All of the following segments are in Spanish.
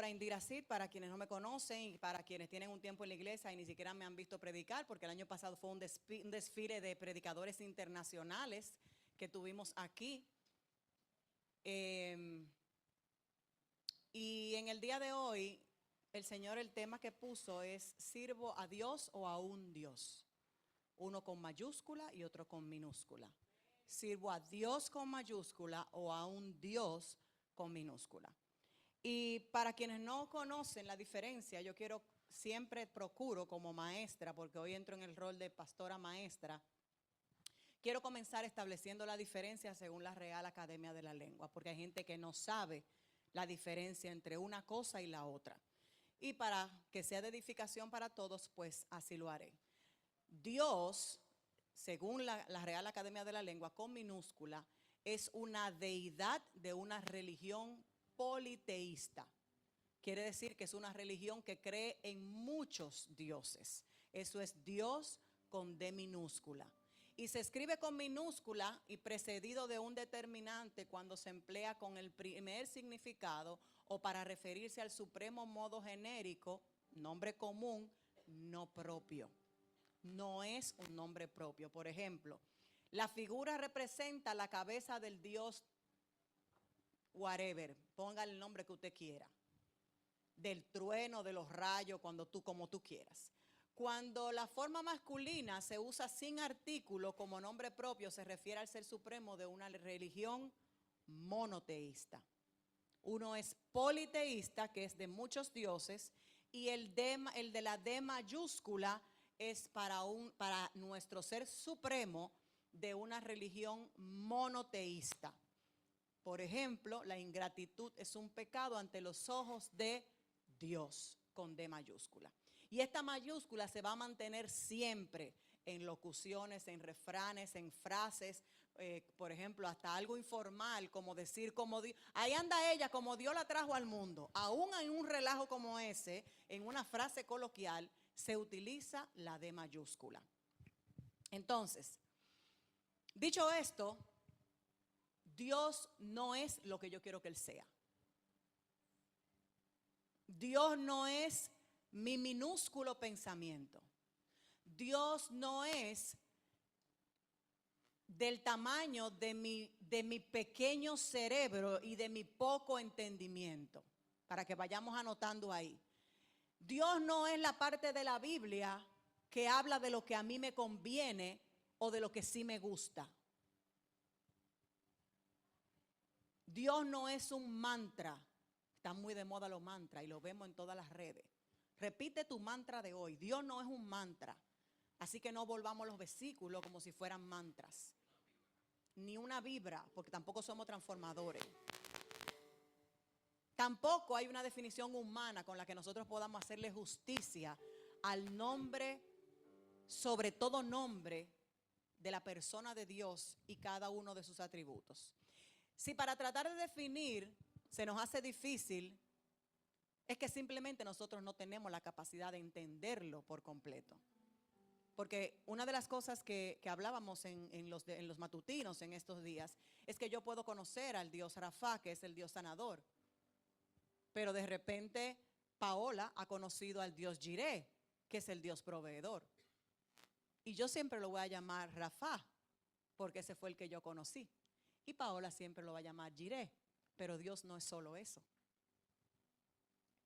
pastora Indira Cid, para quienes no me conocen y para quienes tienen un tiempo en la iglesia y ni siquiera me han visto predicar, porque el año pasado fue un desfile de predicadores internacionales que tuvimos aquí. Y en el día de hoy, el Señor, el tema que puso es: ¿sirvo a Dios o a un Dios? Uno con mayúscula y otro con minúscula. ¿Sirvo a Dios con mayúscula o a un Dios con minúscula? Y para quienes no conocen la diferencia, yo siempre procuro como maestra, porque hoy entro en el rol de pastora maestra, quiero comenzar estableciendo la diferencia según la Real Academia de la Lengua, porque hay gente que no sabe la diferencia entre una cosa y la otra. Y para que sea de edificación para todos, pues así lo haré. Dios, según la Real Academia de la Lengua, con minúscula, es una deidad de una religión politeísta. Quiere decir que es una religión que cree en muchos dioses. Eso es Dios con D minúscula. Y se escribe con minúscula y precedido de un determinante cuando se emplea con el primer significado o para referirse al supremo modo genérico, nombre común, no propio. No es un nombre propio. Por ejemplo, la figura representa la cabeza del dios whatever, ponga el nombre que usted quiera, del trueno, de los rayos, como tú quieras. Cuando la forma masculina se usa sin artículo como nombre propio, se refiere al ser supremo de una religión monoteísta. Uno es politeísta, que es de muchos dioses, y el de la D mayúscula es para nuestro ser supremo de una religión monoteísta. Por ejemplo, la ingratitud es un pecado ante los ojos de Dios, con D mayúscula. Y esta mayúscula se va a mantener siempre en locuciones, en refranes, en frases, por ejemplo, hasta algo informal, como decir, como Dios, ahí anda ella, como Dios la trajo al mundo. Aún en un relajo como ese, en una frase coloquial, se utiliza la D mayúscula. Entonces, dicho esto, Dios no es lo que yo quiero que Él sea. Dios no es mi minúsculo pensamiento. Dios no es del tamaño de mi pequeño cerebro y de mi poco entendimiento, para que vayamos anotando ahí. Dios no es la parte de la Biblia que habla de lo que a mí me conviene o de lo que sí me gusta. Dios no es un mantra. Están muy de moda los mantras y lo vemos en todas las redes. Repite tu mantra de hoy. Dios no es un mantra. Así que no volvamos los versículos como si fueran mantras. Ni una vibra, porque tampoco somos transformadores. Tampoco hay una definición humana con la que nosotros podamos hacerle justicia al nombre, sobre todo nombre, de la persona de Dios y cada uno de sus atributos. Si para tratar de definir se nos hace difícil, es que simplemente nosotros no tenemos la capacidad de entenderlo por completo. Porque una de las cosas que hablábamos en los matutinos en estos días es que yo puedo conocer al Dios Rafa, que es el Dios sanador. Pero de repente Paola ha conocido al Dios Jireh, que es el Dios proveedor. Y yo siempre lo voy a llamar Rafa, porque ese fue el que yo conocí. Y Paola siempre lo va a llamar Jireh, pero Dios no es solo eso.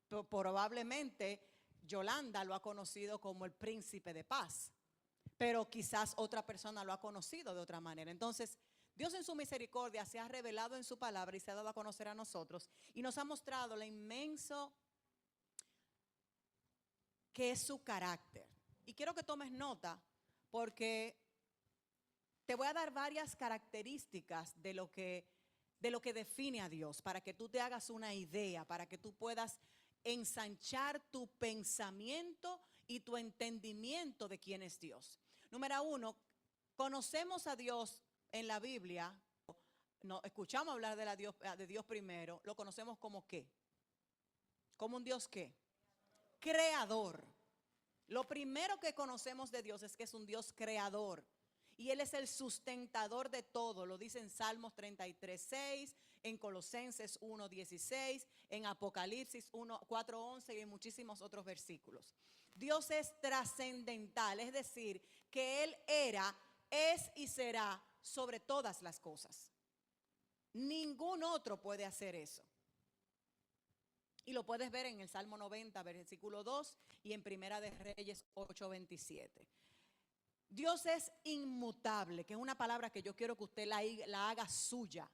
Probablemente Yolanda lo ha conocido como el príncipe de paz, pero quizás otra persona lo ha conocido de otra manera. Entonces, Dios en su misericordia se ha revelado en su palabra y se ha dado a conocer a nosotros y nos ha mostrado lo inmenso que es su carácter. Y quiero que tomes nota porque te voy a dar varias características de lo que define a Dios, para que tú te hagas una idea, para que tú puedas ensanchar tu pensamiento y tu entendimiento de quién es Dios. Número uno, conocemos a Dios en la Biblia, no, escuchamos hablar de Dios primero, lo conocemos como ¿qué? Como un Dios ¿qué? Creador. Lo primero que conocemos de Dios es que es un Dios creador. y Él es el sustentador de todo. Lo dice en Salmos 33:6, en Colosenses 1:16, en Apocalipsis 4:11 y en muchísimos otros versículos. Dios es trascendental, es decir, que Él era, es y será sobre todas las cosas. Ningún otro puede hacer eso. Y lo puedes ver en el Salmo 90, versículo 2 y en Primera de Reyes 8:27. Dios es inmutable, que es una palabra que yo quiero que usted la haga suya.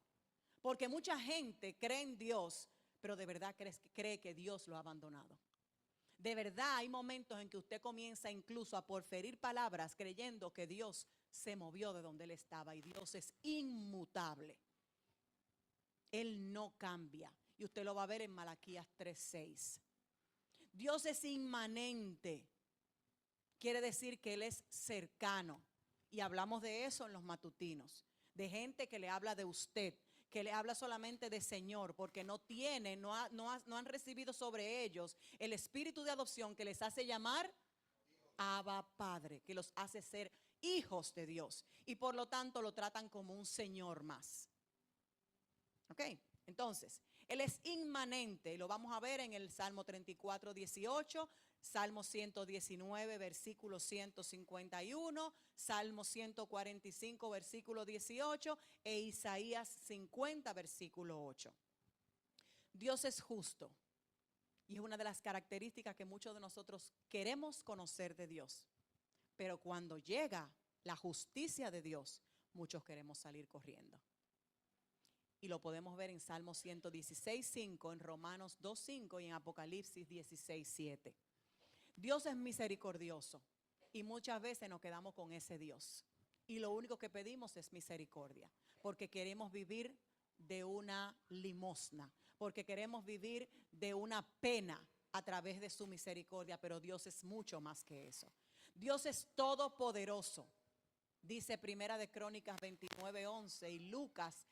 Porque mucha gente cree en Dios, pero de verdad cree que Dios lo ha abandonado. De verdad hay momentos en que usted comienza incluso a porferir palabras creyendo que Dios se movió de donde Él estaba, y Dios es inmutable. Él no cambia. Y usted lo va a ver en Malaquías 3:6. Dios es inmanente. Quiere decir que Él es cercano. Y hablamos de eso en los matutinos. De gente que le habla de usted, que le habla solamente de Señor, porque no han recibido sobre ellos el espíritu de adopción que les hace llamar Abba Padre, que los hace ser hijos de Dios. Y por lo tanto lo tratan como un Señor más. ¿Ok? Entonces, Él es inmanente, y lo vamos a ver en el Salmo 34:18, Salmo 119, versículo 151, Salmo 145, versículo 18 e Isaías 50, versículo 8. Dios es justo, y es una de las características que muchos de nosotros queremos conocer de Dios. Pero cuando llega la justicia de Dios, muchos queremos salir corriendo. Y lo podemos ver en Salmo 116:5, en Romanos 2:5 y en Apocalipsis 16:7. Dios es misericordioso y muchas veces nos quedamos con ese Dios. Y lo único que pedimos es misericordia, porque queremos vivir de una limosna, porque queremos vivir de una pena a través de su misericordia, pero Dios es mucho más que eso. Dios es todopoderoso. Dice Primera de Crónicas 29:11 y Lucas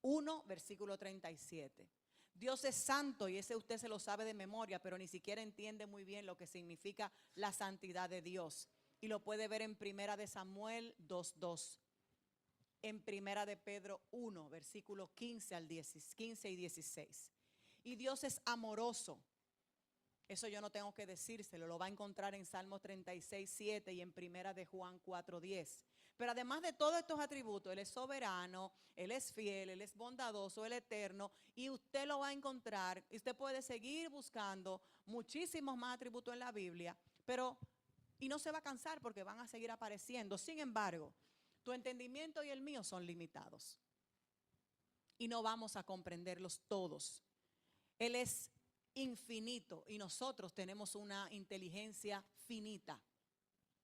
1, versículo 37. Dios es santo, y ese usted se lo sabe de memoria, pero ni siquiera entiende muy bien lo que significa la santidad de Dios. Y lo puede ver en Primera de Samuel 2:2, en Primera de Pedro 1, versículos 15 y 16. Y Dios es amoroso. Eso yo no tengo que decírselo, lo va a encontrar en Salmo 36:7 y en Primera de Juan 4:10. Pero además de todos estos atributos, Él es soberano, Él es fiel, Él es bondadoso, Él es eterno, y usted lo va a encontrar. Y usted puede seguir buscando muchísimos más atributos en la Biblia, y no se va a cansar porque van a seguir apareciendo. Sin embargo, tu entendimiento y el mío son limitados y no vamos a comprenderlos todos. Él es infinito y nosotros tenemos una inteligencia finita.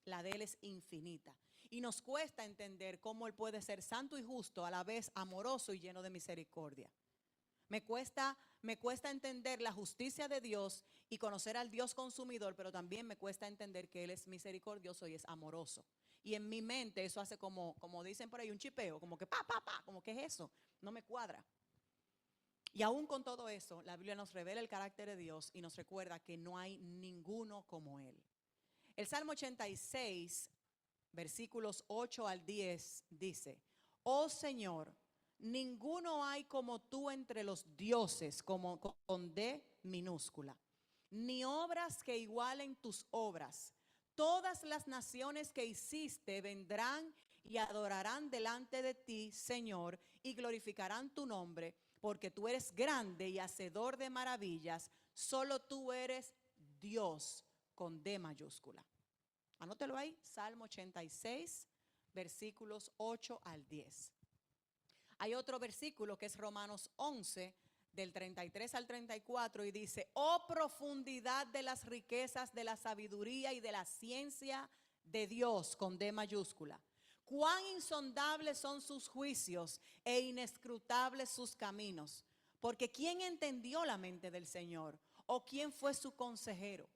La de Él es infinita. Y nos cuesta entender cómo Él puede ser santo y justo, a la vez amoroso y lleno de misericordia. Me cuesta entender la justicia de Dios y conocer al Dios consumidor, pero también me cuesta entender que Él es misericordioso y es amoroso. Y en mi mente eso hace como dicen por ahí, un chipeo, como que como que es eso, no me cuadra. Y aún con todo eso, la Biblia nos revela el carácter de Dios y nos recuerda que no hay ninguno como Él. El Salmo 86, versículos 8 al 10 dice: oh Señor, ninguno hay como tú entre los dioses, con D minúscula, ni obras que igualen tus obras. Todas las naciones que hiciste vendrán y adorarán delante de ti, Señor, y glorificarán tu nombre, porque tú eres grande y hacedor de maravillas. Solo tú eres Dios, con D mayúscula. Anótelo ahí, Salmo 86, versículos 8 al 10. Hay otro versículo que es Romanos 11, del 33 al 34, y dice: oh profundidad de las riquezas de la sabiduría y de la ciencia de Dios, con D mayúscula. Cuán insondables son sus juicios e inescrutables sus caminos. Porque ¿quién entendió la mente del Señor? ¿O quién fue su consejero?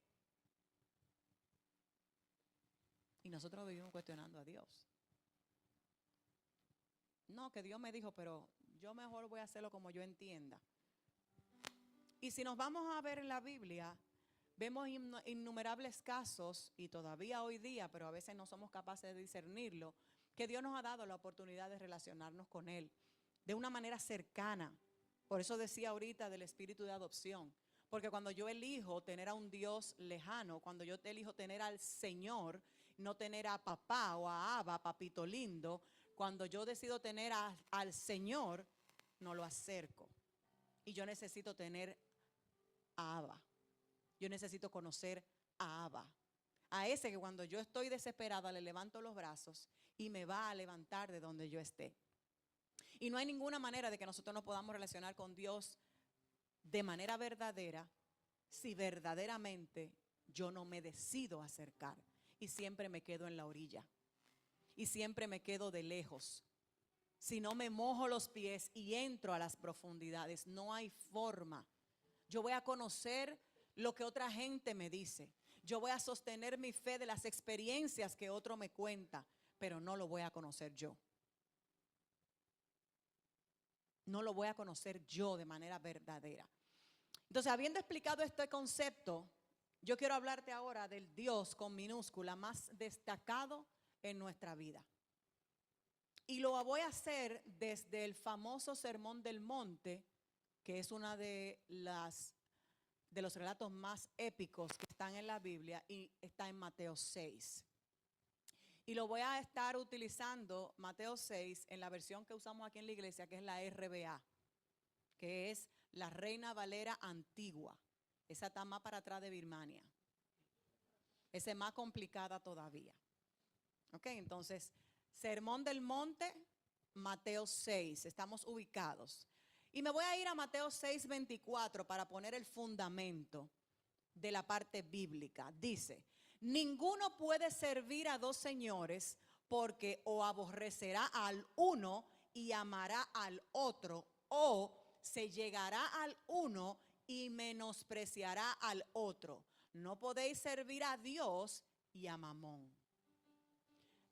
Y nosotros vivimos cuestionando a Dios. No, que Dios me dijo, pero yo mejor voy a hacerlo como yo entienda. Y si nos vamos a ver en la Biblia, Vemos innumerables casos, y todavía hoy día, pero a veces no somos capaces de discernirlo, que Dios nos ha dado la oportunidad de relacionarnos con Él de una manera cercana. Por eso decía ahorita del espíritu de adopción. Porque cuando yo elijo tener a un Dios lejano, cuando yo elijo tener al Señor, no tener a papá o a Abba, papito lindo, cuando yo decido tener al Señor, no lo acerco. Y yo necesito tener a Abba. Yo necesito conocer a Abba. A ese que cuando yo estoy desesperada le levanto los brazos y me va a levantar de donde yo esté. Y no hay ninguna manera de que nosotros nos podamos relacionar con Dios de manera verdadera si verdaderamente yo no me decido acercar y siempre me quedo en la orilla y siempre me quedo de lejos. Si no me mojo los pies y entro a las profundidades, no hay forma. Yo voy a conocer lo que otra gente me dice. Yo voy a sostener mi fe de las experiencias que otro me cuenta, pero no lo voy a conocer yo. No lo voy a conocer yo de manera verdadera. Entonces, habiendo explicado este concepto, yo quiero hablarte ahora del Dios con minúscula más destacado en nuestra vida. Y lo voy a hacer desde el famoso Sermón del Monte, que es una de los relatos más épicos que están en la Biblia y está en Mateo 6. Y lo voy a estar utilizando, Mateo 6, en la versión que usamos aquí en la iglesia, que es la RBA, que es la Reina Valera Antigua. Esa está más para atrás de Birmania. Esa es más complicada todavía. Ok, entonces, Sermón del Monte, Mateo 6, estamos ubicados. Y me voy a ir a Mateo 6:24 para poner el fundamento de la parte bíblica. Dice: ninguno puede servir a dos señores, porque o aborrecerá al uno y amará al otro, o se llegará al uno y menospreciará al otro. No podéis servir a Dios y a Mamón.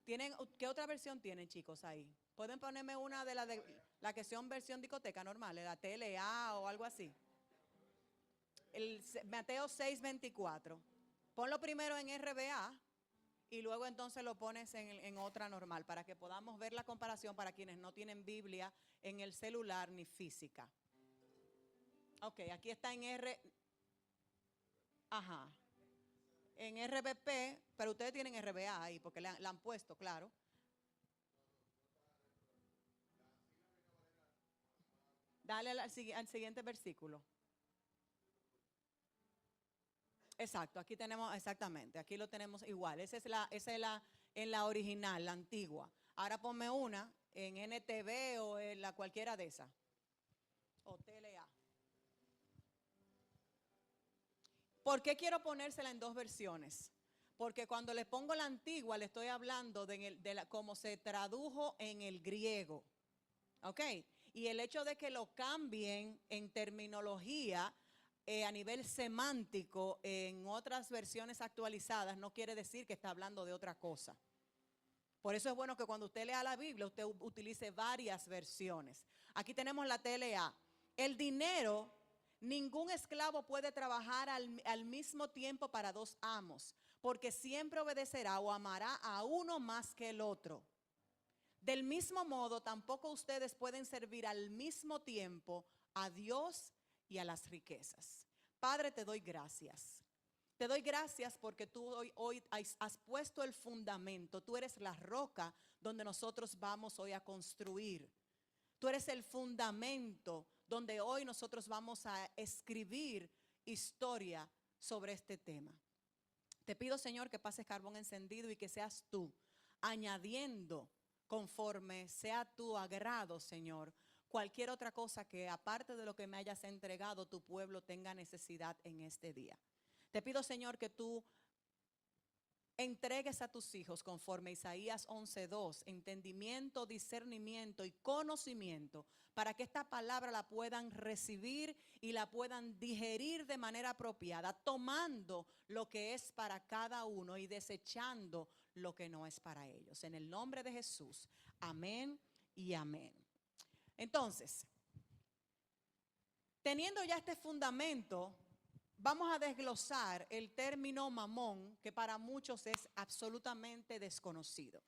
¿Qué otra versión tienen, chicos, ahí? ¿Pueden ponerme una de la que son versión discoteca normal, la TLA o algo así? El Mateo 6:24. Ponlo primero en RBA y luego entonces lo pones en otra normal para que podamos ver la comparación para quienes no tienen Biblia en el celular ni física. Ok, aquí está en en RBP, pero ustedes tienen RBA ahí porque la han puesto, claro. Dale al siguiente versículo. Exacto, aquí tenemos, exactamente, aquí lo tenemos igual. Esa es en la original, la antigua. Ahora ponme una en NTV o en la cualquiera de esas. O TLA. ¿Por qué quiero ponérsela en dos versiones? Porque cuando le pongo la antigua, le estoy hablando de cómo se tradujo en el griego. ¿Ok? Y el hecho de que lo cambien en terminología a nivel semántico en otras versiones actualizadas no quiere decir que está hablando de otra cosa. Por eso es bueno que cuando usted lea la Biblia, usted utilice varias versiones. Aquí tenemos la TLA. El dinero, ningún esclavo puede trabajar al mismo tiempo para dos amos, porque siempre obedecerá o amará a uno más que el otro. Del mismo modo, tampoco ustedes pueden servir al mismo tiempo a Dios y a las riquezas. Padre, te doy gracias. Te doy gracias porque tú hoy has puesto el fundamento. Tú eres la roca donde nosotros vamos hoy a construir. Tú eres el fundamento donde hoy nosotros vamos a escribir historia sobre este tema. Te pido, Señor, que pases carbón encendido y que seas tú añadiendo conforme sea tu agrado, Señor, cualquier otra cosa que aparte de lo que me hayas entregado, tu pueblo tenga necesidad en este día. Te pido, Señor, que tú entregues a tus hijos conforme Isaías 11:2, entendimiento, discernimiento y conocimiento para que esta palabra la puedan recibir y la puedan digerir de manera apropiada, tomando lo que es para cada uno y desechando lo que no es para ellos. En el nombre de Jesús, amén y amén. Entonces, teniendo ya este fundamento, vamos a desglosar el término mamón, que para muchos es absolutamente desconocido.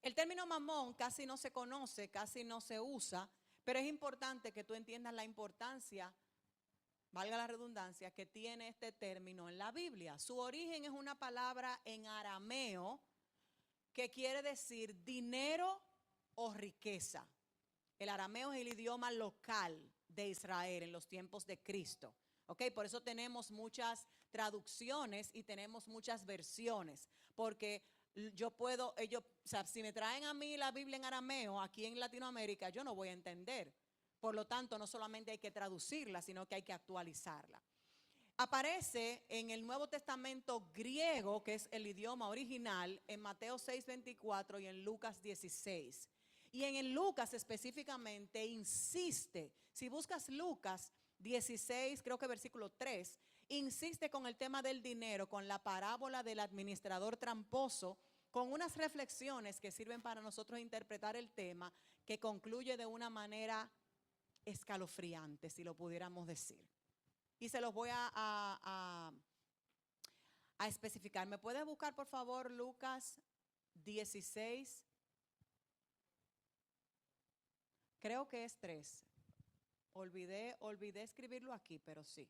El término mamón casi no se conoce, casi no se usa, pero es importante que tú entiendas la importancia, valga la redundancia, que tiene este término en la Biblia. Su origen es una palabra en arameo que quiere decir dinero o riqueza. El arameo es el idioma local de Israel en los tiempos de Cristo. Por eso tenemos muchas traducciones y tenemos muchas versiones, porque si me traen a mí la Biblia en arameo aquí en Latinoamérica, yo no voy a entender. Por lo tanto, no solamente hay que traducirla, sino que hay que actualizarla. Aparece en el Nuevo Testamento griego, que es el idioma original, en Mateo 6:24 y en Lucas 16. Y en el Lucas específicamente insiste, si buscas Lucas 16, creo que versículo 3, insiste con el tema del dinero, con la parábola del administrador tramposo, con unas reflexiones que sirven para nosotros interpretar el tema, que concluye de una manera escalofriante, si lo pudiéramos decir. Y se los voy a especificar. ¿Me puedes buscar, por favor, Lucas 16? Creo que es 3. Olvidé escribirlo aquí, pero sí.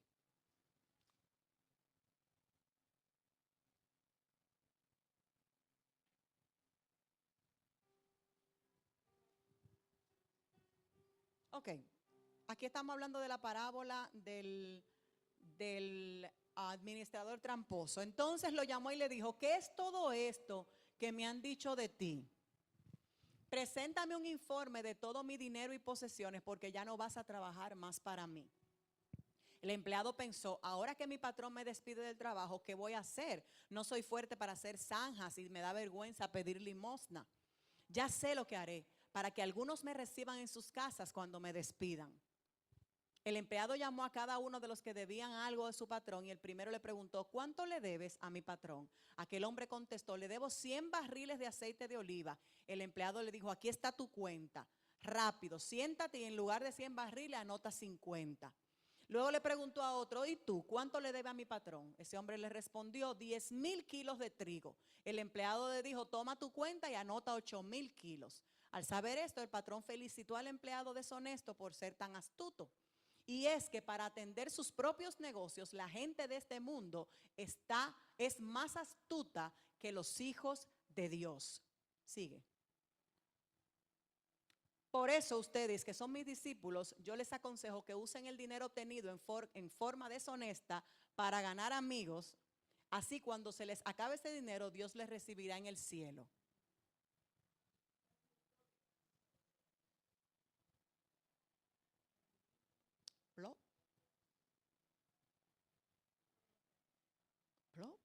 Ok. Aquí estamos hablando de la parábola del administrador tramposo. Entonces lo llamó y le dijo: ¿qué es todo esto que me han dicho de ti? Preséntame un informe de todo mi dinero y posesiones, porque ya no vas a trabajar más para mí. El empleado pensó: ahora que mi patrón me despide del trabajo, ¿qué voy a hacer? No soy fuerte para hacer zanjas y me da vergüenza pedir limosna. Ya sé lo que haré para que algunos me reciban en sus casas cuando me despidan. El empleado llamó a cada uno de los que debían algo de su patrón y el primero le preguntó: ¿cuánto le debes a mi patrón? Aquel hombre contestó: le debo 100 barriles de aceite de oliva. El empleado le dijo: aquí está tu cuenta. Rápido, siéntate y en lugar de 100 barriles anota 50. Luego le preguntó a otro: ¿y tú cuánto le debe a mi patrón? Ese hombre le respondió: 10,000 kilos de trigo. El empleado le dijo: toma tu cuenta y anota 8,000 kilos. Al saber esto, el patrón felicitó al empleado deshonesto por ser tan astuto. Y es que para atender sus propios negocios, la gente de este mundo es más astuta que los hijos de Dios. Sigue. Por eso ustedes que son mis discípulos, yo les aconsejo que usen el dinero obtenido en forma deshonesta para ganar amigos. Así cuando se les acabe ese dinero, Dios les recibirá en el cielo. ¿Plop? ¿Plop?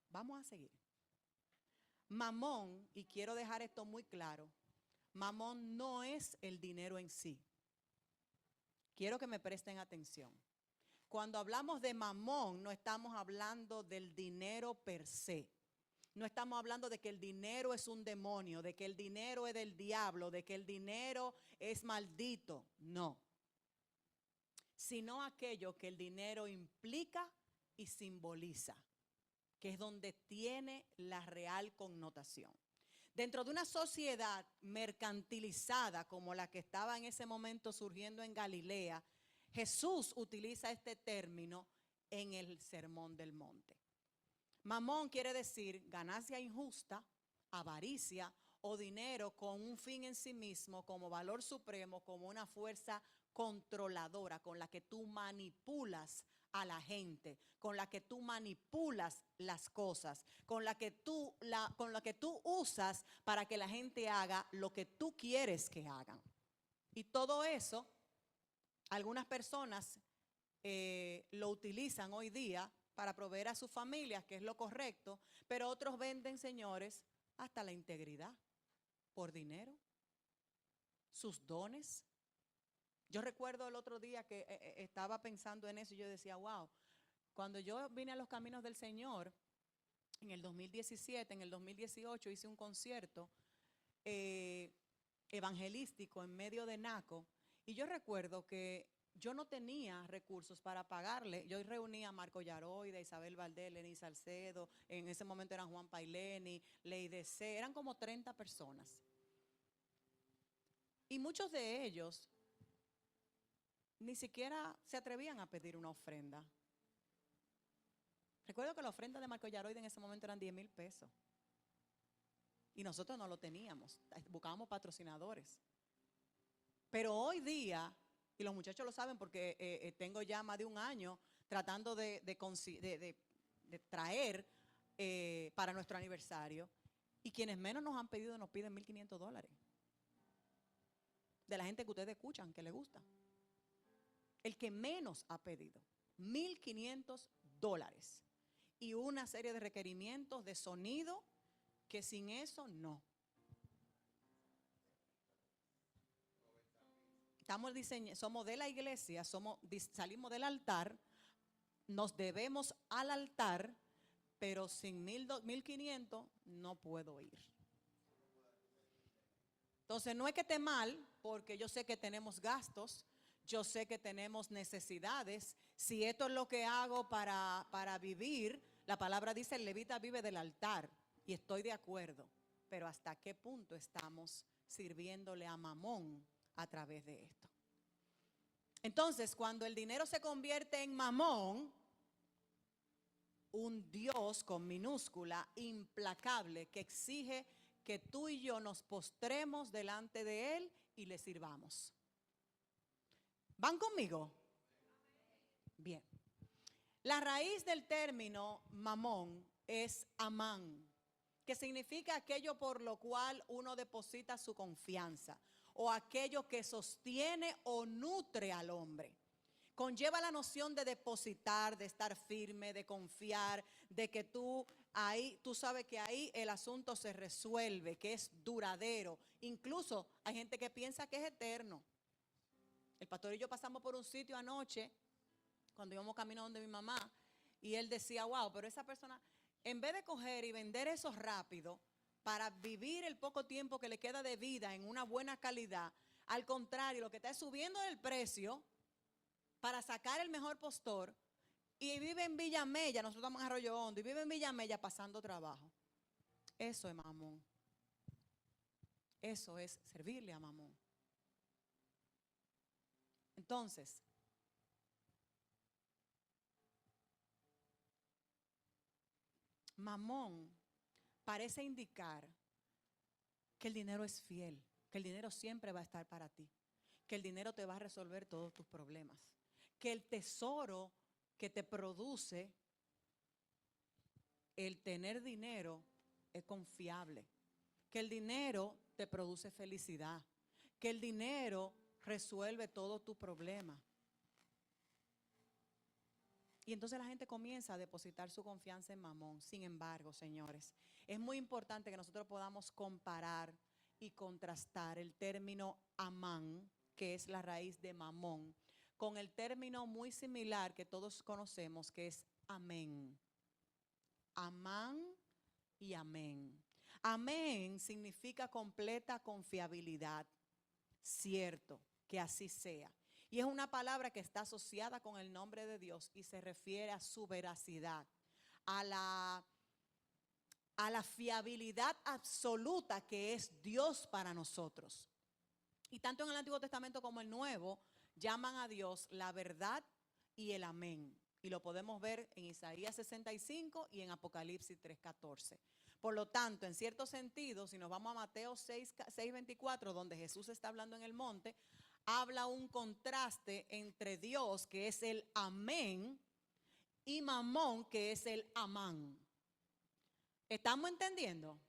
Vamos a seguir. Mamón, y quiero dejar esto muy claro, mamón no es el dinero en sí. Quiero que me presten atención. Cuando hablamos de mamón, no estamos hablando del dinero per se. No estamos hablando de que el dinero es un demonio, de que el dinero es del diablo, de que el dinero es maldito. No. Sino aquello que el dinero implica y simboliza, que es donde tiene la real connotación. Dentro de una sociedad mercantilizada como la que estaba en ese momento surgiendo en Galilea, Jesús utiliza este término en el Sermón del Monte. Mamón quiere decir ganancia injusta, avaricia o dinero con un fin en sí mismo, como valor supremo, como una fuerza controladora con la que tú manipulas a la gente, con la que tú manipulas las cosas, con la que tú usas para que la gente haga lo que tú quieres que hagan. Y todo eso, algunas personas lo utilizan hoy día para proveer a sus familias, que es lo correcto, pero otros venden, señores, hasta la integridad por dinero, sus dones. Yo recuerdo el otro día que estaba pensando en eso y yo decía: wow, cuando yo vine a los caminos del Señor, en el 2017, en el 2018 hice un concierto evangelístico en medio de Naco, y yo recuerdo que yo no tenía recursos para pagarle. Yo reuní a Marco Yaroide, Isabel Valdés, Lenny Salcedo, en ese momento eran Juan Paileni, Leide C, eran como 30 personas. Y muchos de ellos ni siquiera se atrevían a pedir una ofrenda. Recuerdo que la ofrenda de Marco Yaroide en ese momento eran 10,000 pesos. Y nosotros no lo teníamos, buscábamos patrocinadores. Pero hoy día, y los muchachos lo saben porque tengo ya más de un año tratando de traer para nuestro aniversario, y quienes menos nos han pedido nos piden $1,500. De la gente que ustedes escuchan, que les gusta. El que menos ha pedido, $1,500. Y una serie de requerimientos de sonido que sin eso no. Somos de la iglesia, salimos del altar, nos debemos al altar, pero sin 1,500 no puedo ir. Entonces no es que esté mal, porque yo sé que tenemos gastos, yo sé que tenemos necesidades. Si esto es lo que hago para vivir, la palabra dice: el levita vive del altar, y estoy de acuerdo, pero ¿hasta qué punto estamos sirviéndole a Mamón a través de esto? Entonces, cuando el dinero se convierte en Mamón, un Dios con minúscula, implacable, que exige que tú y yo nos postremos delante de Él y le sirvamos. ¿Van conmigo? Bien. La raíz del término Mamón es Amán, que significa aquello por lo cual uno deposita su confianza, o aquello que sostiene o nutre al hombre. Conlleva la noción de depositar, de estar firme, de confiar, de que tú sabes que ahí el asunto se resuelve, que es duradero. Incluso hay gente que piensa que es eterno. El pastor y yo pasamos por un sitio anoche, cuando íbamos camino donde mi mamá, y él decía: wow, pero esa persona, en vez de coger y vender eso rápido para vivir el poco tiempo que le queda de vida en una buena calidad, al contrario, lo que está es subiendo el precio para sacar el mejor postor, y vive en Villamella. Nosotros estamos en Arroyo Hondo, y vive en Villamella pasando trabajo. Eso es Mamón. Eso es servirle a Mamón. Entonces, Mamón parece indicar que el dinero es fiel, que el dinero siempre va a estar para ti, que el dinero te va a resolver todos tus problemas, que el tesoro que te produce el tener dinero es confiable, que el dinero te produce felicidad, que el dinero resuelve todos tus problemas. Y entonces la gente comienza a depositar su confianza en Mamón. Sin embargo, señores, es muy importante que nosotros podamos comparar y contrastar el término Amán, que es la raíz de Mamón, con el término muy similar que todos conocemos, que es amén. Amán y amén. Amén significa completa confiabilidad. Cierto, que así sea. Y es una palabra que está asociada con el nombre de Dios y se refiere a su veracidad, a la fiabilidad absoluta que es Dios para nosotros. Y tanto en el Antiguo Testamento como el Nuevo llaman a Dios la verdad y el amén. Y lo podemos ver en Isaías 65 y en Apocalipsis 3:14. Por lo tanto, en cierto sentido, si nos vamos a Mateo 6:24, donde Jesús está hablando en el monte, habla un contraste entre Dios, que es el amén, y Mamón, que es el amán. ¿Estamos entendiendo?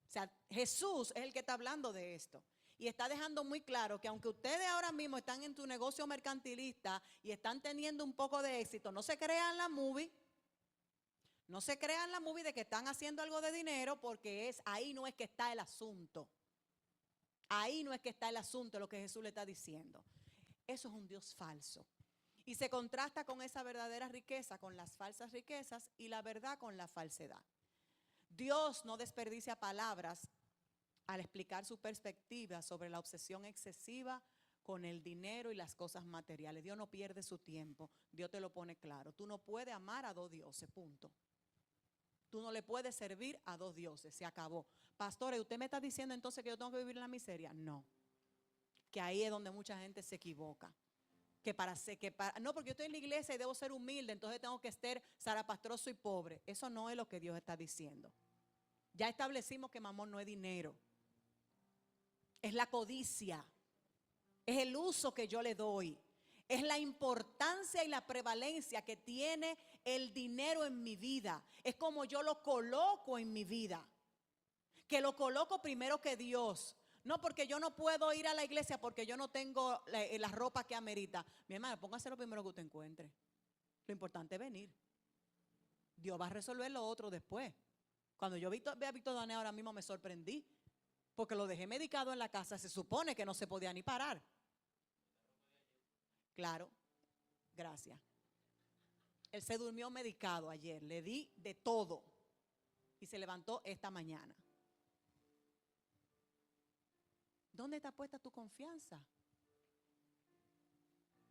O sea, Jesús es el que está hablando de esto. Y está dejando muy claro que aunque ustedes ahora mismo están en tu negocio mercantilista y están teniendo un poco de éxito, no se crean la movie. No se crean la movie de que están haciendo algo de dinero, porque ahí no es que está el asunto. Ahí no es que está el asunto, lo que Jesús le está diciendo. Eso es un Dios falso. Y se contrasta con esa verdadera riqueza, con las falsas riquezas, y la verdad con la falsedad. Dios no desperdicia palabras al explicar su perspectiva sobre la obsesión excesiva con el dinero y las cosas materiales. Dios no pierde su tiempo. Dios te lo pone claro. Tú no puedes amar a dos dioses, punto. Tú no le puedes servir a dos dioses, se acabó. Pastores, ¿usted me está diciendo entonces que yo tengo que vivir en la miseria? No. Que ahí es donde mucha gente se equivoca. No, porque yo estoy en la iglesia y debo ser humilde, entonces tengo que ser zarapastroso y pobre. Eso no es lo que Dios está diciendo. Ya establecimos que mamón no es dinero. Es la codicia. Es el uso que yo le doy. Es la importancia y la prevalencia que tiene el dinero en mi vida. Es como yo lo coloco en mi vida. Que lo coloco primero que Dios. No porque yo no puedo ir a la iglesia porque yo no tengo la ropa que amerita. Mi hermana, póngase lo primero que usted encuentre. Lo importante es venir. Dios va a resolver lo otro después. Cuando yo vi a Víctor Dané ahora mismo me sorprendí. Porque lo dejé medicado en la casa. Se supone que no se podía ni parar. Claro, gracias. Él se durmió medicado ayer. Le di de todo. Y se levantó esta mañana. ¿Dónde está puesta tu confianza?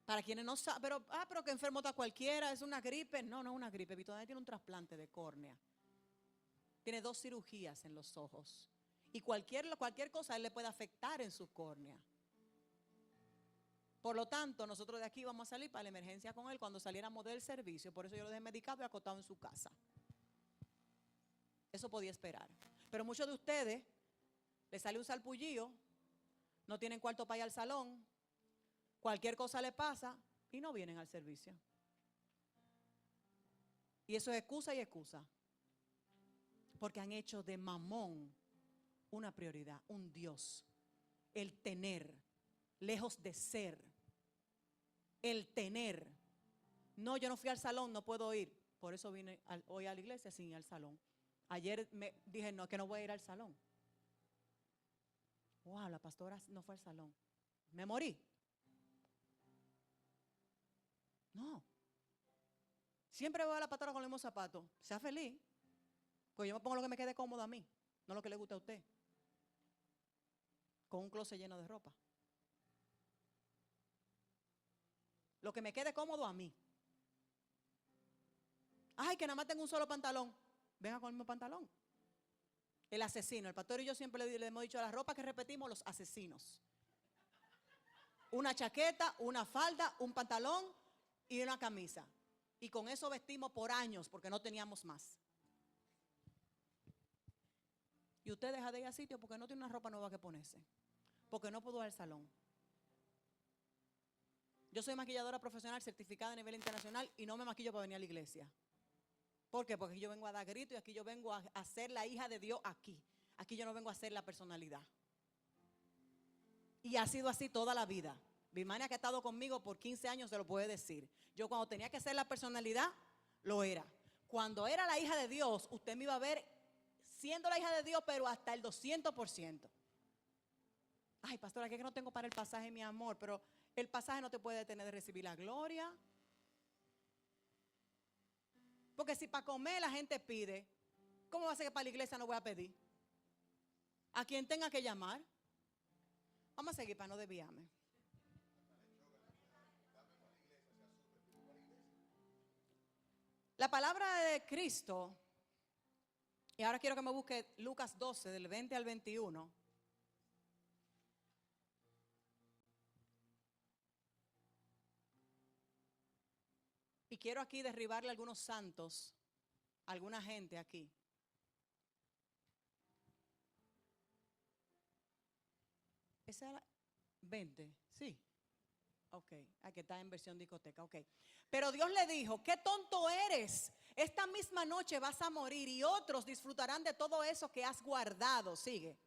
Para quienes no saben, pero que enfermo está cualquiera, es una gripe. No, no es una gripe. Víctor Dané tiene un trasplante de córnea. Tiene 2 cirugías en los ojos. Y cualquier cosa a él le puede afectar en su córnea. Por lo tanto, nosotros de aquí vamos a salir para la emergencia con él cuando saliéramos del servicio. Por eso yo lo dejé medicado y acostado en su casa. Eso podía esperar. Pero muchos de ustedes les sale un salpullío, no tienen cuarto para ir al salón, cualquier cosa le pasa y no vienen al servicio. Y eso es excusa y excusa. Porque han hecho de mamón una prioridad, un Dios. El tener, lejos de ser. El tener. No, yo no fui al salón, no puedo ir. Por eso vine hoy a la iglesia sin ir al salón. Ayer me dije, no, que no voy a ir al salón. Wow, la pastora no fue al salón. ¿Me morí? No. Siempre voy a la pastora con los mismos zapatos. Sea feliz. Pues yo me pongo lo que me quede cómodo a mí, no lo que le guste a usted. Con un closet lleno de ropa. Lo que me quede cómodo a mí. Ay, que nada más tengo un solo pantalón. Venga con el mismo pantalón. El asesino. El pastor y yo siempre le hemos dicho a la ropa que repetimos, los asesinos. Una chaqueta, una falda, un pantalón y una camisa. Y con eso vestimos por años porque no teníamos más. Y usted deja de ir al sitio porque no tiene una ropa nueva que ponerse. Porque no pudo ir al salón. Yo soy maquilladora profesional certificada a nivel internacional y no me maquillo para venir a la iglesia. ¿Por qué? Porque yo vengo a dar grito y aquí yo vengo a ser la hija de Dios aquí. Aquí yo no vengo a ser la personalidad. Y ha sido así toda la vida. Birmania, que ha estado conmigo por 15 años, se lo puede decir. Yo cuando tenía que ser la personalidad, lo era. Cuando era la hija de Dios, usted me iba a ver siendo la hija de Dios, pero hasta el 200%. Ay, pastora, que no tengo para el pasaje, mi amor, pero el pasaje no te puede detener de recibir la gloria. Porque si para comer la gente pide, ¿cómo va a ser que para la iglesia no voy a pedir? A quien tenga que llamar. Vamos a seguir para no desviarme. La palabra de Cristo, y ahora quiero que me busque Lucas 12, del 20 al 21. Y quiero aquí derribarle a algunos santos, a alguna gente aquí. ¿Esa era 20? Sí. Ok, aquí está en versión discoteca, ok. Pero Dios le dijo, qué tonto eres, esta misma noche vas a morir y otros disfrutarán de todo eso que has guardado, sigue.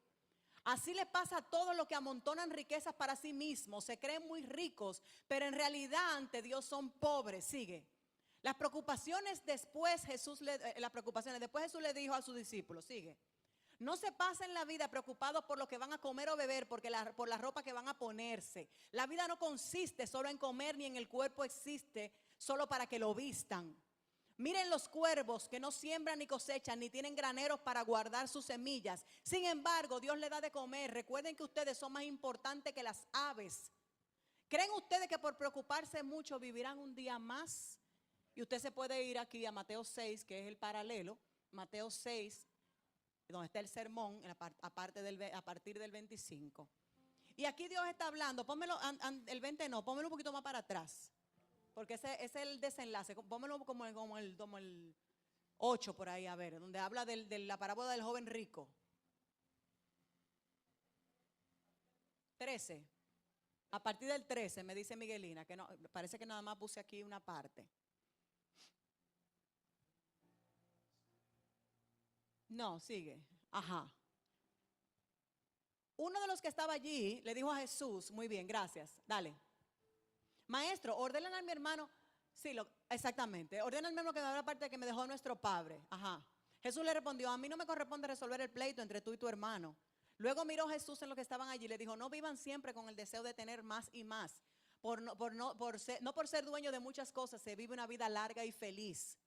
Así le pasa a todos los que amontonan riquezas para sí mismos, se creen muy ricos, pero en realidad ante Dios son pobres, sigue. Después Jesús le dijo a sus discípulos, sigue. No se pasen la vida preocupados por lo que van a comer o beber, por la ropa que van a ponerse. La vida no consiste solo en comer, ni en el cuerpo existe solo para que lo vistan. Miren los cuervos que no siembran ni cosechan, ni tienen graneros para guardar sus semillas. Sin embargo, Dios les da de comer. Recuerden que ustedes son más importantes que las aves. ¿Creen ustedes que por preocuparse mucho vivirán un día más? Y usted se puede ir aquí a Mateo 6, que es el paralelo. Mateo 6, donde está el sermón, a partir del 25. Y aquí Dios está hablando, pónmelo, el 20 no, pónmelo un poquito más para atrás. Porque ese es el desenlace, pónmelo como el 8 por ahí, a ver, donde habla de la parábola del joven rico. 13. A partir del 13 me dice Miguelina, que no, parece que nada más puse aquí una parte. No, sigue. Ajá. Uno de los que estaba allí le dijo a Jesús, muy bien, gracias, dale. Maestro, ordenen a mi hermano, sí, exactamente, ordena al hermano que me da la parte que me dejó nuestro padre. Ajá. Jesús le respondió, a mí no me corresponde resolver el pleito entre tú y tu hermano. Luego miró Jesús en los que estaban allí y le dijo, no vivan siempre con el deseo de tener más y más. No por ser dueño de muchas cosas se vive una vida larga y feliz.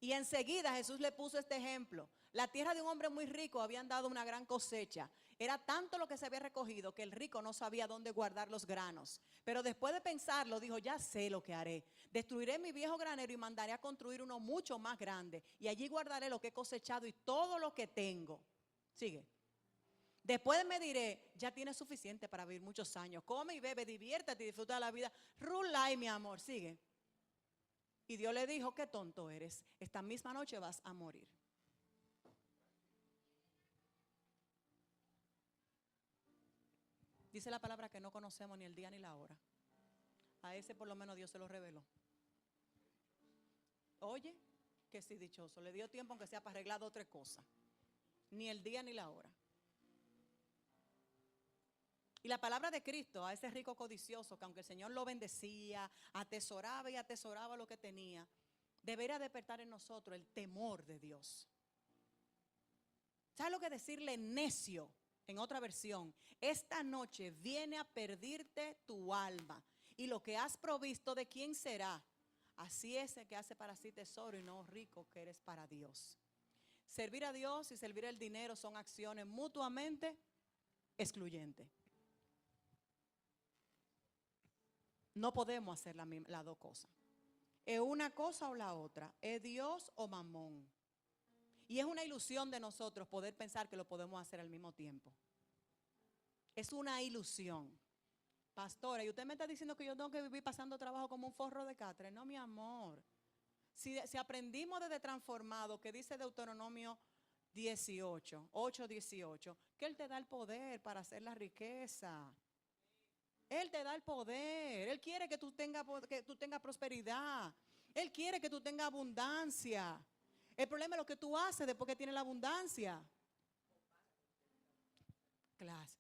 Y enseguida Jesús le puso este ejemplo. La tierra de un hombre muy rico habían dado una gran cosecha. Era tanto lo que se había recogido que el rico no sabía dónde guardar los granos. Pero después de pensarlo dijo, ya sé lo que haré. Destruiré mi viejo granero y mandaré a construir uno mucho más grande. Y allí guardaré lo que he cosechado y todo lo que tengo. Sigue. Después me diré, ya tienes suficiente para vivir muchos años. Come y bebe, diviértete y disfruta de la vida. Rulay, mi amor, sigue. Y Dios le dijo, qué tonto eres, esta misma noche vas a morir. Dice la palabra que no conocemos ni el día ni la hora. A ese por lo menos Dios se lo reveló. Oye, que sí, dichoso, le dio tiempo aunque sea para arreglar dos o tres cosas. Ni el día ni la hora. Y la palabra de Cristo a ese rico codicioso, que aunque el Señor lo bendecía, atesoraba y atesoraba lo que tenía, debería despertar en nosotros el temor de Dios. ¿Sabes lo que decirle necio? En otra versión, esta noche viene a perdirte tu alma y lo que has provisto, ¿de quién será? Así es el que hace para sí tesoro y no rico que eres para Dios. Servir a Dios y servir el dinero son acciones mutuamente excluyentes. No podemos hacer las dos cosas. Es una cosa o la otra, es Dios o mamón. Y es una ilusión de nosotros poder pensar que lo podemos hacer al mismo tiempo. Es una ilusión. Pastora, y usted me está diciendo que yo tengo que vivir pasando trabajo como un forro de catre. No, mi amor. Si aprendimos desde Transformado, que dice Deuteronomio 18, 8:18, que Él te da el poder para hacer la riqueza. Él te da el poder. Él quiere que tú tengas prosperidad. Él quiere que tú tengas abundancia. El problema es lo que tú haces después que tienes la abundancia.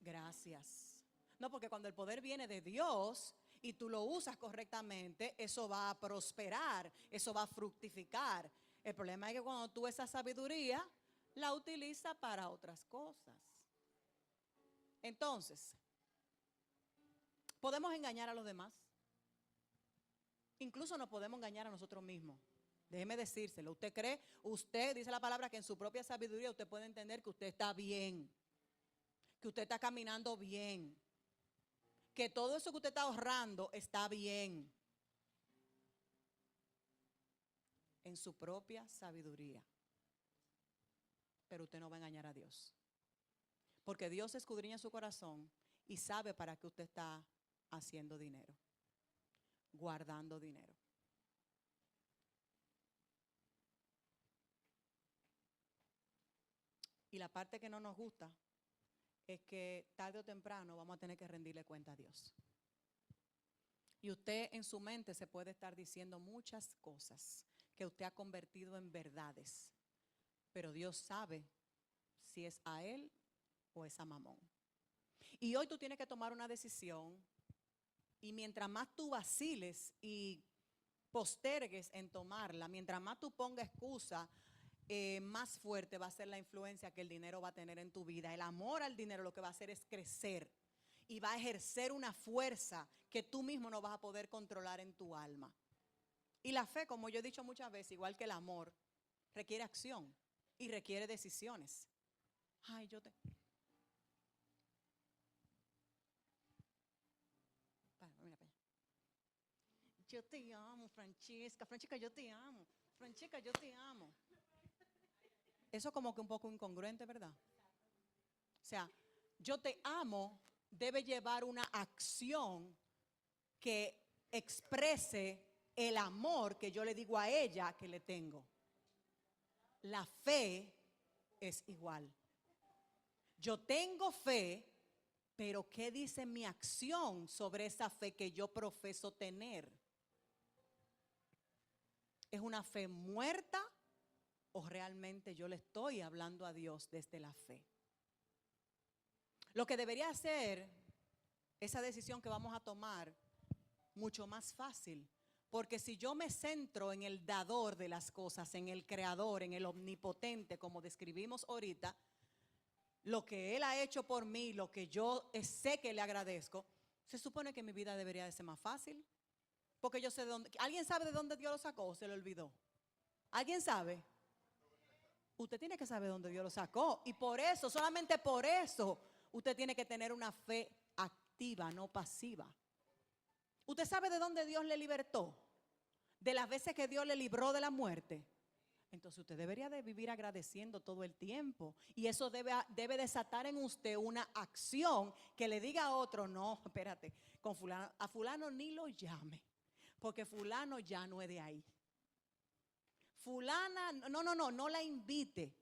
Gracias. No, porque cuando el poder viene de Dios y tú lo usas correctamente, eso va a prosperar, eso va a fructificar. El problema es que cuando tú esa sabiduría la utilizas para otras cosas. Entonces, podemos engañar a los demás. Incluso nos podemos engañar a nosotros mismos. Déjeme decírselo. Usted dice la palabra que en su propia sabiduría usted puede entender que usted está bien, que usted está caminando bien, que todo eso que usted está ahorrando está bien. En su propia sabiduría. Pero usted no va a engañar a Dios. Porque Dios escudriña su corazón y sabe para qué usted está haciendo dinero, guardando dinero. Y la parte que no nos gusta es que tarde o temprano vamos a tener que rendirle cuenta a Dios. Y usted en su mente se puede estar diciendo muchas cosas que usted ha convertido en verdades. Pero Dios sabe si es a Él o es a Mamón. Y hoy tú tienes que tomar una decisión. Y mientras más tú vaciles y postergues en tomarla, mientras más tú pongas excusa, más fuerte va a ser la influencia que el dinero va a tener en tu vida. El amor al dinero lo que va a hacer es crecer y va a ejercer una fuerza que tú mismo no vas a poder controlar en tu alma. Y la fe, como yo he dicho muchas veces, igual que el amor, requiere acción y requiere decisiones. Ay, yo te amo, Francesca. Francesca, yo te amo. Francesca, yo te amo. Eso como que un poco incongruente, ¿verdad? O sea, yo te amo debe llevar una acción que exprese el amor que yo le digo a ella que le tengo. La fe es igual. Yo tengo fe, pero ¿qué dice mi acción sobre esa fe que yo profeso tener? ¿Es una fe muerta o realmente yo le estoy hablando a Dios desde la fe? Lo que debería ser esa decisión que vamos a tomar mucho más fácil. Porque si yo me centro en el dador de las cosas, en el creador, en el omnipotente, como describimos ahorita, lo que Él ha hecho por mí, lo que yo sé que le agradezco, se supone que mi vida debería de ser más fácil. Porque yo sé de dónde. ¿Alguien sabe de dónde Dios lo sacó o se le olvidó? ¿Alguien sabe? Usted tiene que saber de dónde Dios lo sacó. Y por eso, solamente por eso, usted tiene que tener una fe activa, no pasiva. ¿Usted sabe de dónde Dios le libertó? De las veces que Dios le libró de la muerte. Entonces usted debería de vivir agradeciendo todo el tiempo. Y eso debe desatar en usted una acción que le diga a otro, no, espérate, con fulano, a fulano ni lo llame, porque fulano ya no es de ahí. Fulana, no la invite,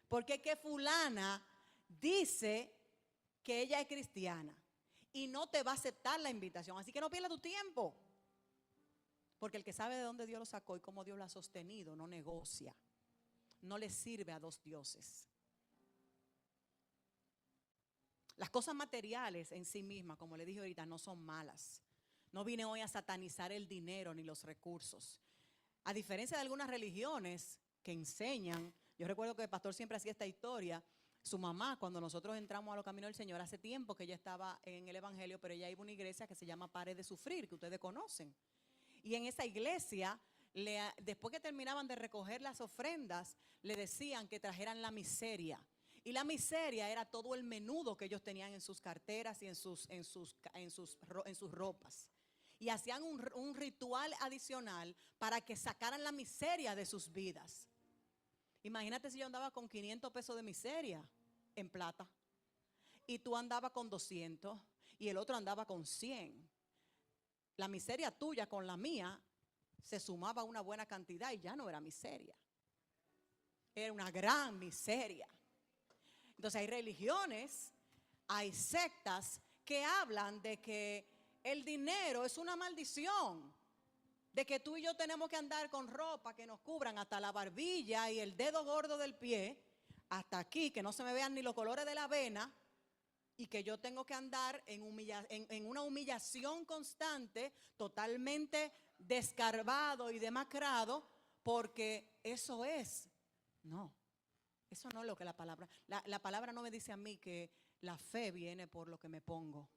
porque es que fulana dice que ella es cristiana y no te va a aceptar la invitación, así que no pierdas tu tiempo. Porque el que sabe de dónde Dios lo sacó y cómo Dios lo ha sostenido, no negocia. No le sirve a dos dioses. Las cosas materiales en sí mismas, como le dije ahorita, no son malas. No vine hoy a satanizar el dinero ni los recursos. A diferencia de algunas religiones que enseñan, yo recuerdo que el pastor siempre hacía esta historia. Su mamá, cuando nosotros entramos a los caminos del Señor, hace tiempo que ella estaba en el evangelio, pero ella iba a una iglesia que se llama Pare de Sufrir, que ustedes conocen. Y en esa iglesia, después que terminaban de recoger las ofrendas, le decían que trajeran la miseria. Y la miseria era todo el menudo que ellos tenían en sus carteras y en sus ropas. Y hacían un ritual adicional para que sacaran la miseria de sus vidas. Imagínate si yo andaba con 500 pesos de miseria en plata y tú andabas con 200 y el otro andaba con 100. La miseria tuya con la mía se sumaba una buena cantidad y ya no era miseria. Era una gran miseria. Entonces hay religiones, hay sectas que hablan de que el dinero es una maldición. De que tú y yo tenemos que andar con ropa que nos cubran hasta la barbilla y el dedo gordo del pie, hasta aquí, que no se me vean ni los colores de la vena. Y que yo tengo que andar en una humillación constante, totalmente descarbado y demacrado, porque eso es. No, eso no es lo que la palabra. La palabra no me dice a mí que la fe viene por lo que me pongo.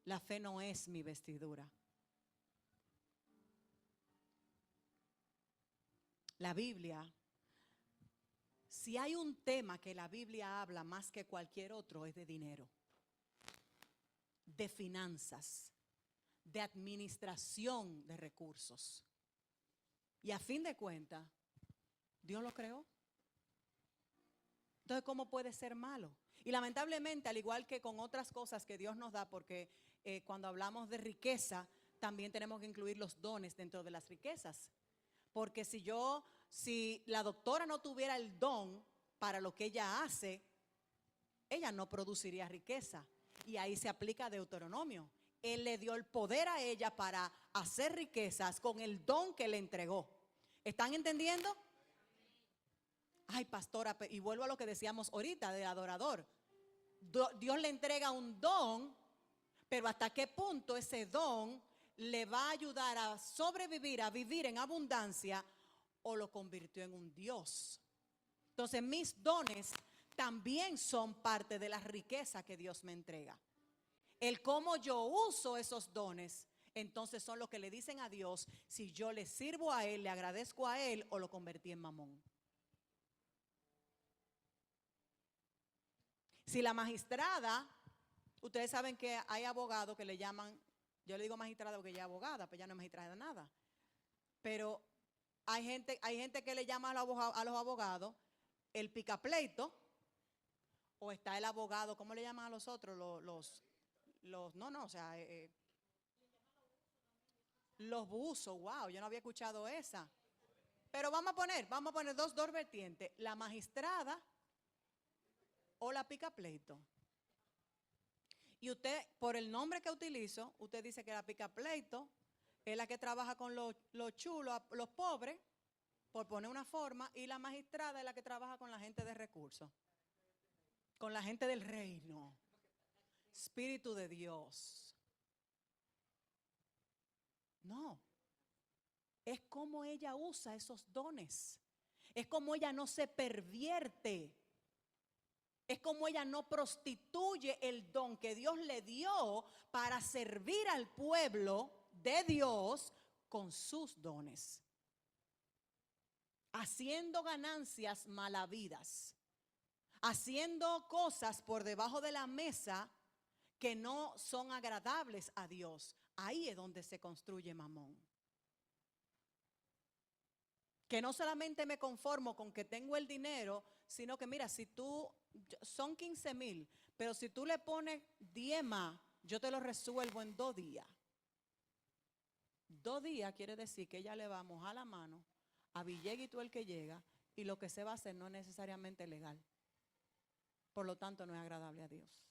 La fe no es mi vestidura. La Biblia, si hay un tema que la Biblia habla más que cualquier otro, es de dinero, de finanzas, de administración de recursos. Y a fin de cuentas, Dios lo creó. Entonces, ¿cómo puede ser malo? Y lamentablemente, al igual que con otras cosas que Dios nos da, porque cuando hablamos de riqueza, también tenemos que incluir los dones dentro de las riquezas. Porque si la doctora no tuviera el don para lo que ella hace, ella no produciría riqueza. Y ahí se aplica Deuteronomio. Él le dio el poder a ella para hacer riquezas con el don que le entregó. ¿Están entendiendo? Ay, pastora, y vuelvo a lo que decíamos ahorita del adorador. Dios le entrega un don, pero ¿hasta qué punto ese don le va a ayudar a sobrevivir, a vivir en abundancia, o lo convirtió en un Dios? Entonces mis dones también son parte de la riqueza que Dios me entrega. El cómo yo uso esos dones, entonces son lo que le dicen a Dios si yo le sirvo a Él, le agradezco a Él o lo convertí en mamón. Si la magistrada, ustedes saben que hay abogados que le llaman Yo le digo magistrada porque ella es abogada, pero ella no es magistrada de nada. Pero hay gente que le llama a los abogados el picapleito, o está el abogado, ¿cómo le llaman a los otros? O sea, los buzos, wow, yo no había escuchado esa. Pero vamos a poner dos vertientes, la magistrada o la picapleito. Y usted, por el nombre que utilizo, usted dice que la picapleito es la que trabaja con los chulos, los pobres, por poner una forma, y la magistrada es la que trabaja con la gente de recursos, con la gente del reino, Espíritu de Dios. No, es como ella usa esos dones, es como ella no se pervierte, es como ella no prostituye el don que Dios le dio para servir al pueblo de Dios con sus dones, haciendo ganancias malavidas, haciendo cosas por debajo de la mesa que no son agradables a Dios. Ahí es donde se construye mamón. Que no solamente me conformo con que tengo el dinero, sino que mira, si tú, son 15,000, pero si tú le pones 10 más, yo te lo resuelvo en 2 días. 2 días quiere decir que ella le va a mojar la mano a Villegas y tú el que llega, y lo que se va a hacer no es necesariamente legal. Por lo tanto, no es agradable a Dios.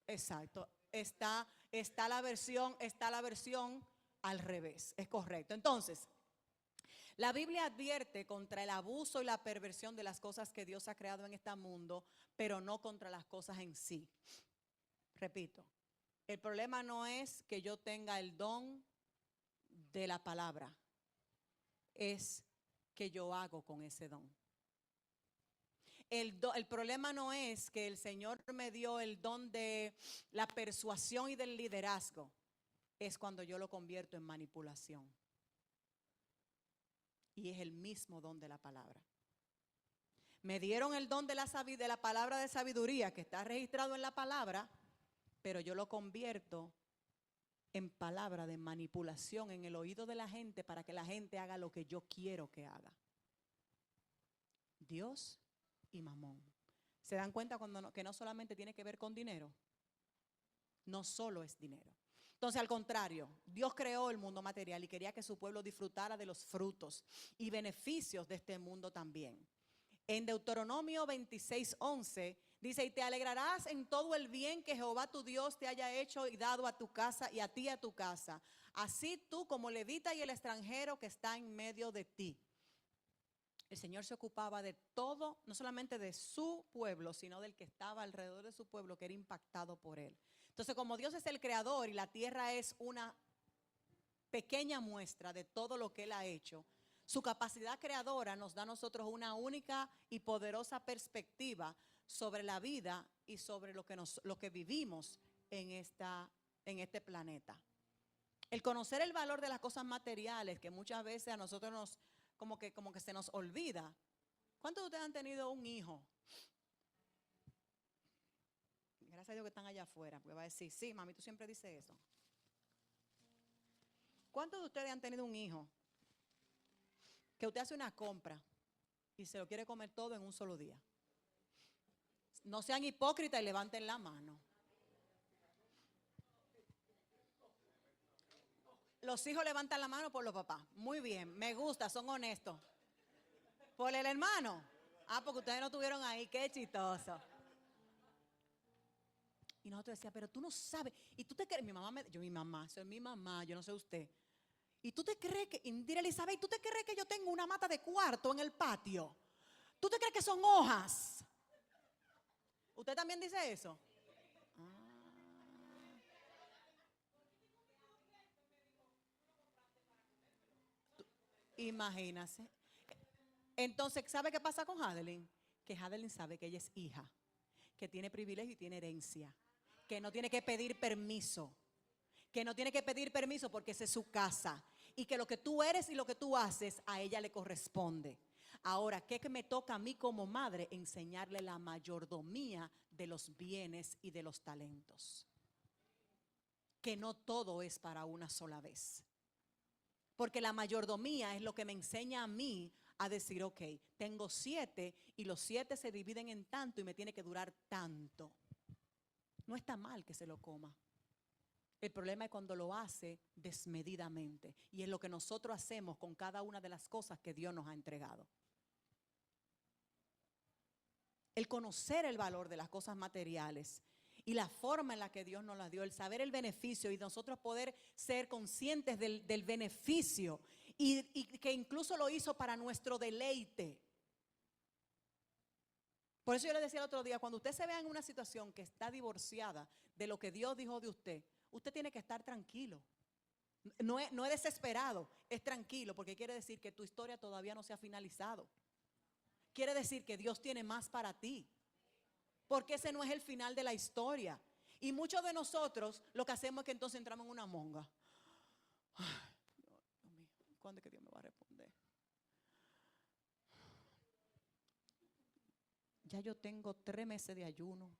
Exacto. Está la versión al revés. Es correcto. Entonces, la Biblia advierte contra el abuso y la perversión de las cosas que Dios ha creado en este mundo, pero no contra las cosas en sí. Repito, el problema no es que yo tenga el don de la palabra, es que yo hago con ese don. El problema no es que el Señor me dio el don de la persuasión y del liderazgo, es cuando yo lo convierto en manipulación. Y es el mismo don de la palabra. Me dieron el don de la palabra de sabiduría que está registrado en la palabra, pero yo lo convierto en palabra de manipulación en el oído de la gente para que la gente haga lo que yo quiero que haga. Dios y mamón. ¿Se dan cuenta que no solamente tiene que ver con dinero? No solo es dinero. Entonces, al contrario, Dios creó el mundo material y quería que su pueblo disfrutara de los frutos y beneficios de este mundo también. En Deuteronomio 26:11 dice: y te alegrarás en todo el bien que Jehová tu Dios te haya hecho y dado a tu casa y a ti a tu casa, así tú como levita y el extranjero que está en medio de ti. El Señor se ocupaba de todo, no solamente de su pueblo, sino del que estaba alrededor de su pueblo, que era impactado por él. Entonces, como Dios es el creador y la tierra es una pequeña muestra de todo lo que Él ha hecho, su capacidad creadora nos da a nosotros una única y poderosa perspectiva sobre la vida y sobre lo que vivimos en este planeta. El conocer el valor de las cosas materiales, que muchas veces a nosotros como que se nos olvida. ¿Cuántos de ustedes han tenido un hijo? Gracias a Dios que están allá afuera, porque va a decir, sí, mami, tú siempre dices eso. ¿Cuántos de ustedes han tenido un hijo que usted hace una compra y se lo quiere comer todo en un solo día? No sean hipócritas y levanten la mano. Los hijos levantan la mano por los papás. Muy bien, me gusta, son honestos. ¿Por el hermano? Ah, porque ustedes no estuvieron ahí, qué chistoso. Y nosotros decíamos, pero tú no sabes. Y tú te crees, mi mamá, soy mi mamá, yo no sé usted. Y tú te crees que, Indira Elizabeth, ¿tú te crees que yo tengo una mata de cuarto en el patio? ¿Tú te crees que son hojas? ¿Usted también dice eso? Imagínase. Entonces, ¿sabe qué pasa con Hadeline? Que Hadeline sabe que ella es hija, que tiene privilegio y tiene herencia, que no tiene que pedir permiso, porque esa es su casa, y que lo que tú eres y lo que tú haces a ella le corresponde. Ahora, ¿qué me toca a mí como madre? Enseñarle la mayordomía de los bienes y de los talentos. Que no todo es para una sola vez. Porque la mayordomía es lo que me enseña a mí a decir, ok, tengo 7 y los 7 se dividen en tanto y me tiene que durar tanto. No está mal que se lo coma. El problema es cuando lo hace desmedidamente. Y es lo que nosotros hacemos con cada una de las cosas que Dios nos ha entregado. El conocer el valor de las cosas materiales y la forma en la que Dios nos las dio, el saber el beneficio y nosotros poder ser conscientes del beneficio y que incluso lo hizo para nuestro deleite. Por eso yo le decía el otro día, cuando usted se vea en una situación que está divorciada de lo que Dios dijo de usted, usted tiene que estar tranquilo. No es desesperado, es tranquilo, porque quiere decir que tu historia todavía no se ha finalizado. Quiere decir que Dios tiene más para ti, porque ese no es el final de la historia. Y muchos de nosotros lo que hacemos es que entonces entramos en una monga. Ay, Dios mío, ¿cuándo es que Dios me va a responder? Ya yo tengo 3 meses de ayuno.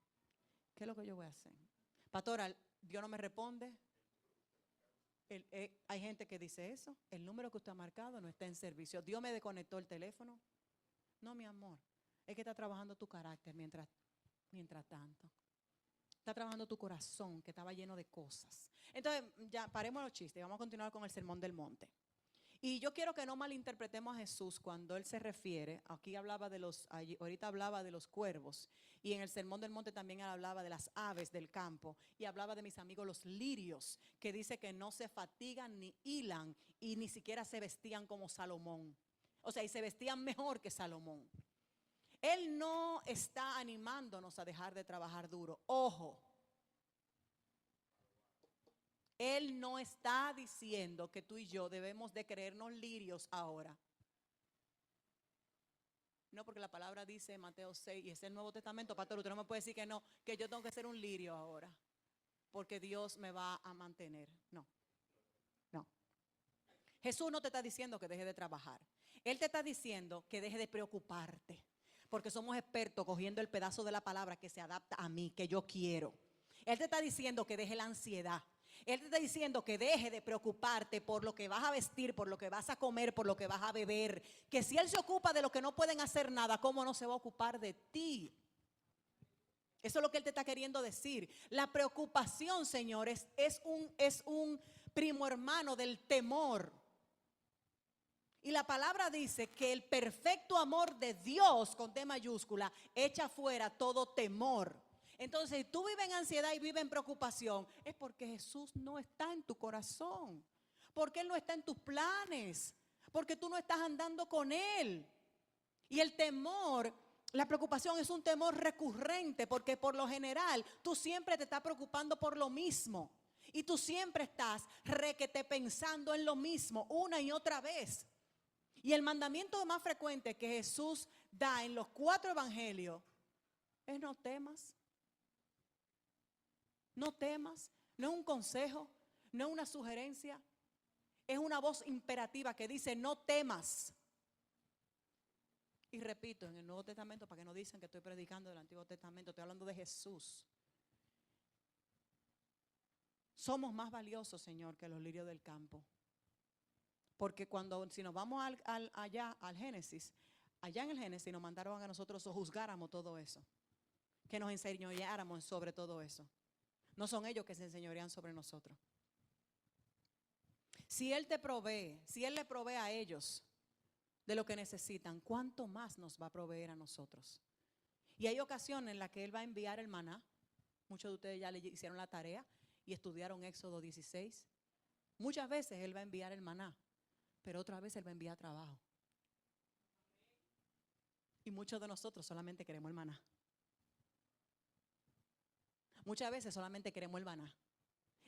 ¿Qué es lo que yo voy a hacer? Pastora, Dios no me responde. Hay gente que dice eso. El número que usted ha marcado no está en servicio. Dios me desconectó el teléfono. No, mi amor, es que está trabajando tu carácter mientras tanto. Está trabajando tu corazón, que estaba lleno de cosas. Entonces, ya paremos los chistes, vamos a continuar con el sermón del monte. Y yo quiero que no malinterpretemos a Jesús cuando Él se refiere, ahorita hablaba de los cuervos, y en el sermón del monte también Él hablaba de las aves del campo, y hablaba de mis amigos los lirios, que dice que no se fatigan ni hilan, y ni siquiera se vestían como Salomón. O sea, y se vestían mejor que Salomón. Él no está animándonos a dejar de trabajar duro. Ojo. Él no está diciendo que tú y yo debemos de creernos lirios ahora. No, porque la palabra dice en Mateo 6, y es el Nuevo Testamento, pastor, usted no me puede decir que no, que yo tengo que ser un lirio ahora, porque Dios me va a mantener. No. Jesús no te está diciendo que deje de trabajar. Él te está diciendo que deje de preocuparte, porque somos expertos cogiendo el pedazo de la palabra que se adapta a mí, que yo quiero. Él te está diciendo que deje la ansiedad. Él te está diciendo que deje de preocuparte por lo que vas a vestir, por lo que vas a comer, por lo que vas a beber. Que si Él se ocupa de lo que no pueden hacer nada, ¿cómo no se va a ocupar de ti? Eso es lo que Él te está queriendo decir. La preocupación, señores, es un primo hermano del temor. Y la palabra dice que el perfecto amor de Dios, con T mayúscula, echa fuera todo temor. Entonces, si tú vives en ansiedad y vives en preocupación, es porque Jesús no está en tu corazón. Porque Él no está en tus planes. Porque tú no estás andando con Él. Y el temor, la preocupación es un temor recurrente, porque por lo general tú siempre te estás preocupando por lo mismo. Y tú siempre estás requete pensando en lo mismo una y otra vez. Y el mandamiento más frecuente que Jesús da en los 4 evangelios es no temas. No temas. No es un consejo, no es una sugerencia. Es una voz imperativa que dice no temas. Y repito, en el Nuevo Testamento, para que no dicen que estoy predicando del Antiguo Testamento, estoy hablando de Jesús. Somos más valiosos, Señor, que los lirios del campo. Porque si nos vamos allá al Génesis, allá en el Génesis nos mandaron a nosotros juzgáramos todo eso, que nos enseñoreáramos sobre todo eso. No son ellos que se enseñorean sobre nosotros. Si Él te provee, si Él le provee a ellos de lo que necesitan, ¿cuánto más nos va a proveer a nosotros? Y hay ocasiones en las que Él va a enviar el maná. Muchos de ustedes ya le hicieron la tarea y estudiaron Éxodo 16. Muchas veces Él va a enviar el maná, pero otra vez Él va a enviar trabajo. Y muchos de nosotros solamente queremos el maná. Muchas veces solamente queremos el maná.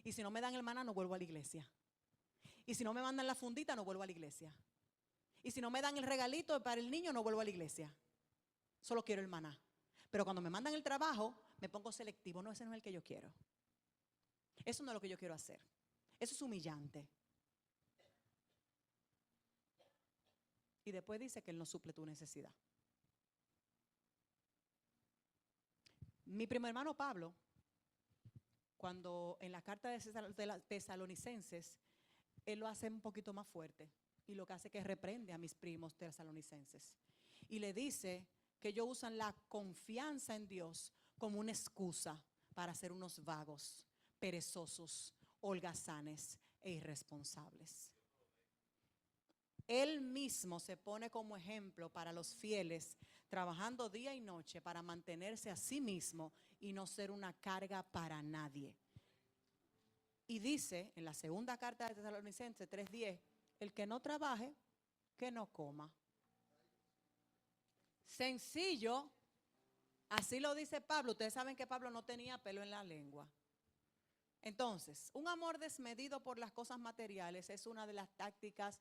Y si no me dan el maná, no vuelvo a la iglesia. Y si no me mandan la fundita, no vuelvo a la iglesia. Y si no me dan el regalito para el niño, no vuelvo a la iglesia. Solo quiero el maná. Pero cuando me mandan el trabajo, me pongo selectivo. No, ese no es el que yo quiero. Eso no es lo que yo quiero hacer. Eso es humillante. Y después dice que Él no suple tu necesidad. Mi primo hermano Pablo, cuando en la carta de las Tesalonicenses, él lo hace un poquito más fuerte. Y lo que hace es que reprende a mis primos tesalonicenses. Y le dice que ellos usan la confianza en Dios como una excusa para ser unos vagos, perezosos, holgazanes e irresponsables. Él mismo se pone como ejemplo para los fieles, trabajando día y noche para mantenerse a sí mismo y no ser una carga para nadie. Y dice en la segunda carta de Tesalonicenses 3:10, el que no trabaje, que no coma. Sencillo, así lo dice Pablo. Ustedes saben que Pablo no tenía pelo en la lengua. Entonces, un amor desmedido por las cosas materiales es una de las tácticas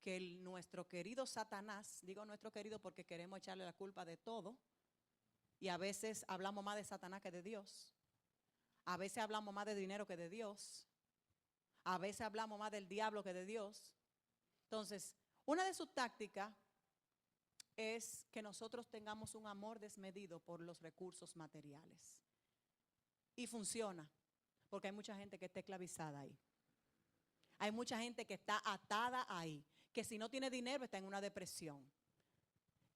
que nuestro querido Satanás, digo nuestro querido porque queremos echarle la culpa de todo, y a veces hablamos más de Satanás que de Dios, a veces hablamos más de dinero que de Dios, a veces hablamos más del diablo que de Dios. Entonces, una de sus tácticas es que nosotros tengamos un amor desmedido por los recursos materiales. Y funciona, porque hay mucha gente que está esclavizada ahí. Hay mucha gente que está atada ahí, que si no tiene dinero está en una depresión,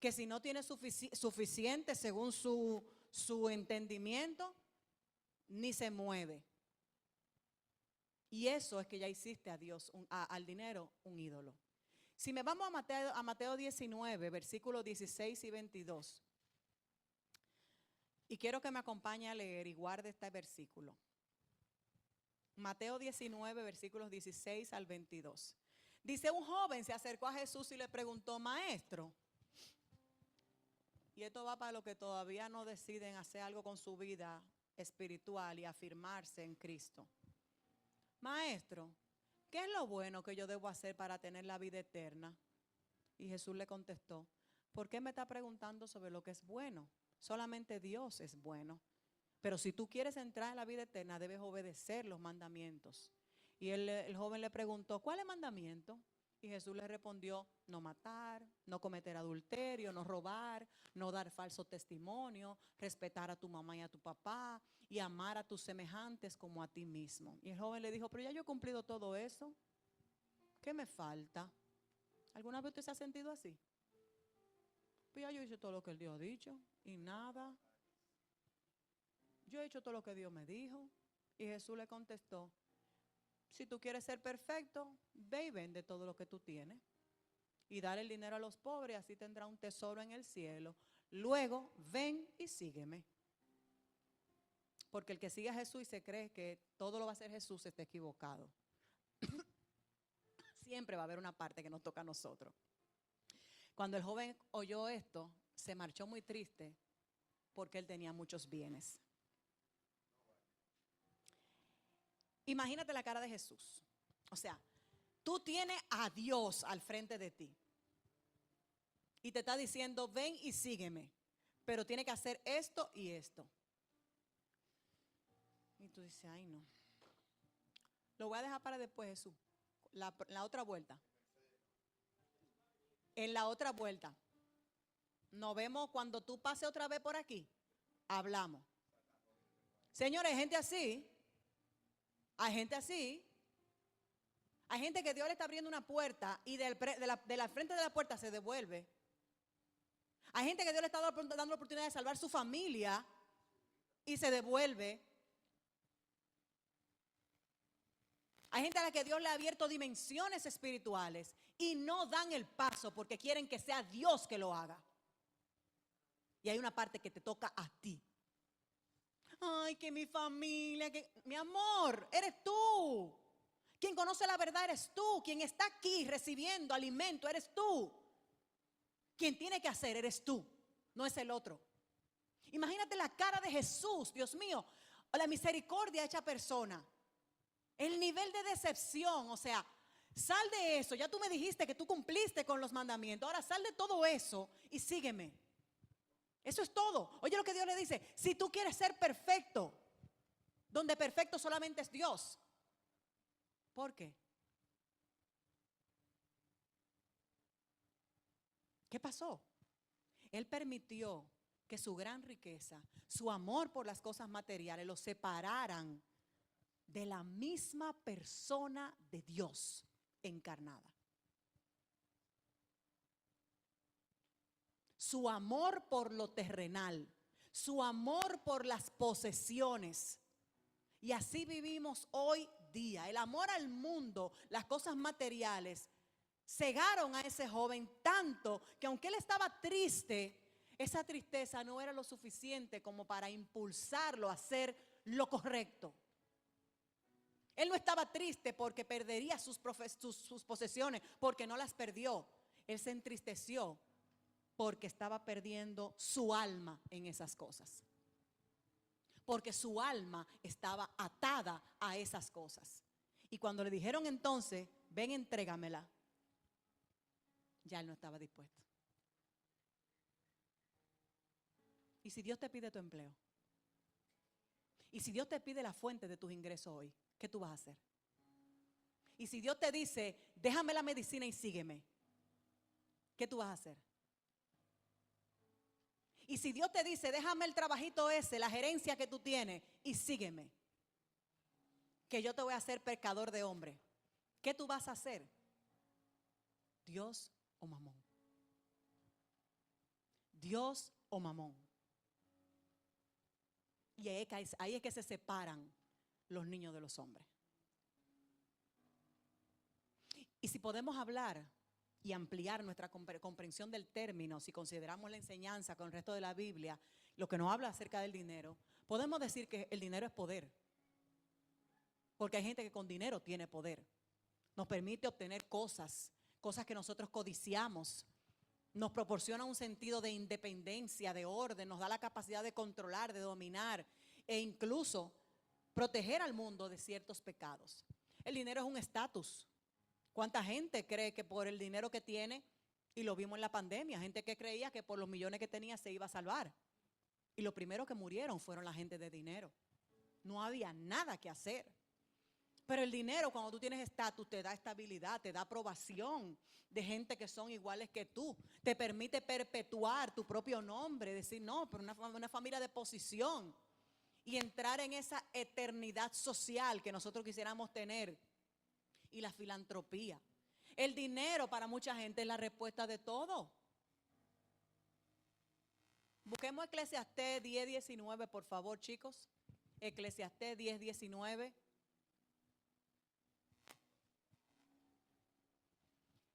que si no tiene suficiente según su entendimiento, ni se mueve. Y eso es que ya hiciste a Dios, al dinero, un ídolo. Si me vamos a Mateo 19, versículos 16 y 22, y quiero que me acompañe a leer y guarde este versículo. Mateo 19, versículos 16 al 22. Dice, un joven se acercó a Jesús y le preguntó, maestro, y esto va para los que todavía no deciden hacer algo con su vida espiritual y afirmarse en Cristo. Maestro, ¿qué es lo bueno que yo debo hacer para tener la vida eterna? Y Jesús le contestó, ¿por qué me está preguntando sobre lo que es bueno? Solamente Dios es bueno. Pero si tú quieres entrar en la vida eterna, debes obedecer los mandamientos. Y el joven le preguntó, ¿cuál es el mandamiento? Y Jesús le respondió, no matar, no cometer adulterio, no robar, no dar falso testimonio, respetar a tu mamá y a tu papá y amar a tus semejantes como a ti mismo. Y el joven le dijo, pero ya yo he cumplido todo eso, ¿qué me falta? ¿Alguna vez usted se ha sentido así? Pues ya yo hice todo lo que el Dios ha dicho y nada. Yo he hecho todo lo que Dios me dijo. Y Jesús le contestó, si tú quieres ser perfecto, ve y vende todo lo que tú tienes y dale el dinero a los pobres, así tendrá un tesoro en el cielo. Luego, ven y sígueme. Porque el que sigue a Jesús y se cree que todo lo va a hacer Jesús está equivocado. Siempre va a haber una parte que nos toca a nosotros. Cuando el joven oyó esto, se marchó muy triste porque él tenía muchos bienes. Imagínate la cara de Jesús. O sea, tú tienes a Dios al frente de ti y te está diciendo, ven y sígueme, pero tiene que hacer esto y esto. Y tú dices, ay no, lo voy a dejar para después, Jesús, la otra vuelta. En la otra vuelta. Nos vemos cuando tú pases otra vez por aquí. Hablamos. Señores, hay gente así. Hay gente así. Hay gente que Dios le está abriendo una puerta y de la frente de la puerta se devuelve. Hay gente que Dios le está dando la oportunidad de salvar su familia y se devuelve. Hay gente a la que Dios le ha abierto dimensiones espirituales y no dan el paso porque quieren que sea Dios que lo haga. Y hay una parte que te toca a ti. Ay, que mi familia, que mi amor, eres tú. Quien conoce la verdad eres tú. Quien está aquí recibiendo alimento eres tú. Quien tiene que hacer eres tú, no es el otro. Imagínate la cara de Jesús, Dios mío, la misericordia hecha persona. El nivel de decepción, o sea, sal de eso. Ya tú me dijiste que tú cumpliste con los mandamientos. Ahora sal de todo eso y sígueme. Eso es todo. Oye lo que Dios le dice, si tú quieres ser perfecto, donde perfecto solamente es Dios. ¿Por qué? ¿Qué pasó? Él permitió que su gran riqueza, su amor por las cosas materiales, lo separaran de la misma persona de Dios encarnada. Su amor por lo terrenal, su amor por las posesiones. Y así vivimos hoy día. El amor al mundo, las cosas materiales, cegaron a ese joven tanto que aunque él estaba triste, esa tristeza no era lo suficiente como para impulsarlo a hacer lo correcto. Él no estaba triste porque perdería sus posesiones, porque no las perdió. Él se entristeció porque estaba perdiendo su alma en esas cosas. Porque su alma estaba atada a esas cosas. Y cuando le dijeron entonces, ven, entrégamela, ya él no estaba dispuesto. ¿Y si Dios te pide tu empleo? ¿Y si Dios te pide la fuente de tus ingresos hoy? ¿Qué tú vas a hacer? Y si Dios te dice, déjame la medicina y sígueme, ¿qué tú vas a hacer? Y si Dios te dice, déjame el trabajito ese, la gerencia que tú tienes y sígueme, que yo te voy a hacer pescador de hombres, ¿qué tú vas a hacer? ¿Dios o mamón? Dios o mamón. Y ahí es que se separan los niños de los hombres. Y si podemos hablar y ampliar nuestra comprensión del término, si consideramos la enseñanza con el resto de la Biblia, lo que nos habla acerca del dinero, podemos decir que el dinero es poder. Porque hay gente que con dinero tiene poder. Nos permite obtener cosas que nosotros codiciamos. Nos proporciona un sentido de independencia, de orden, nos da la capacidad de controlar, de dominar e incluso proteger al mundo de ciertos pecados. El dinero es un estatus. ¿Cuánta gente cree que por el dinero que tiene, y lo vimos en la pandemia, gente que creía que por los millones que tenía se iba a salvar? Y los primeros que murieron fueron la gente de dinero. No había nada que hacer. Pero el dinero, cuando tú tienes estatus, te da estabilidad, te da aprobación de gente que son iguales que tú. Te permite perpetuar tu propio nombre, decir, no, pero una familia de posición. Y entrar en esa eternidad social que nosotros quisiéramos tener. Y la filantropía. El dinero para mucha gente es la respuesta de todo. Busquemos Eclesiastés 10:19, por favor, chicos. Eclesiastés 10:19.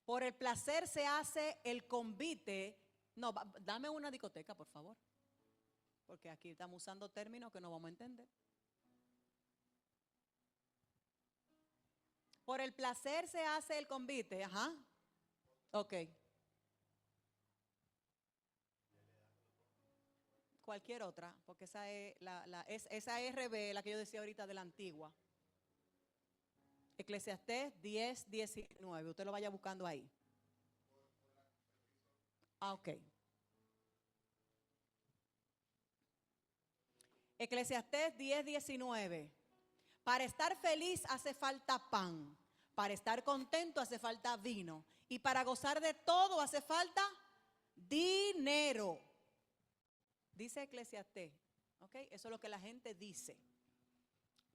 Por el placer se hace el convite. No, dame una discoteca, por favor. Porque aquí estamos usando términos que no vamos a entender. Por el placer se hace el convite. Ajá. Ok. Cualquier otra, porque esa es esa RB, la que yo decía ahorita de la antigua. Eclesiastés 10:19. Usted lo vaya buscando ahí. Ah, ok. Eclesiastés 10:19. Para estar feliz hace falta pan. Para estar contento hace falta vino. Y para gozar de todo hace falta dinero. Dice Eclesiastés. ¿Ok? Eso es lo que la gente dice.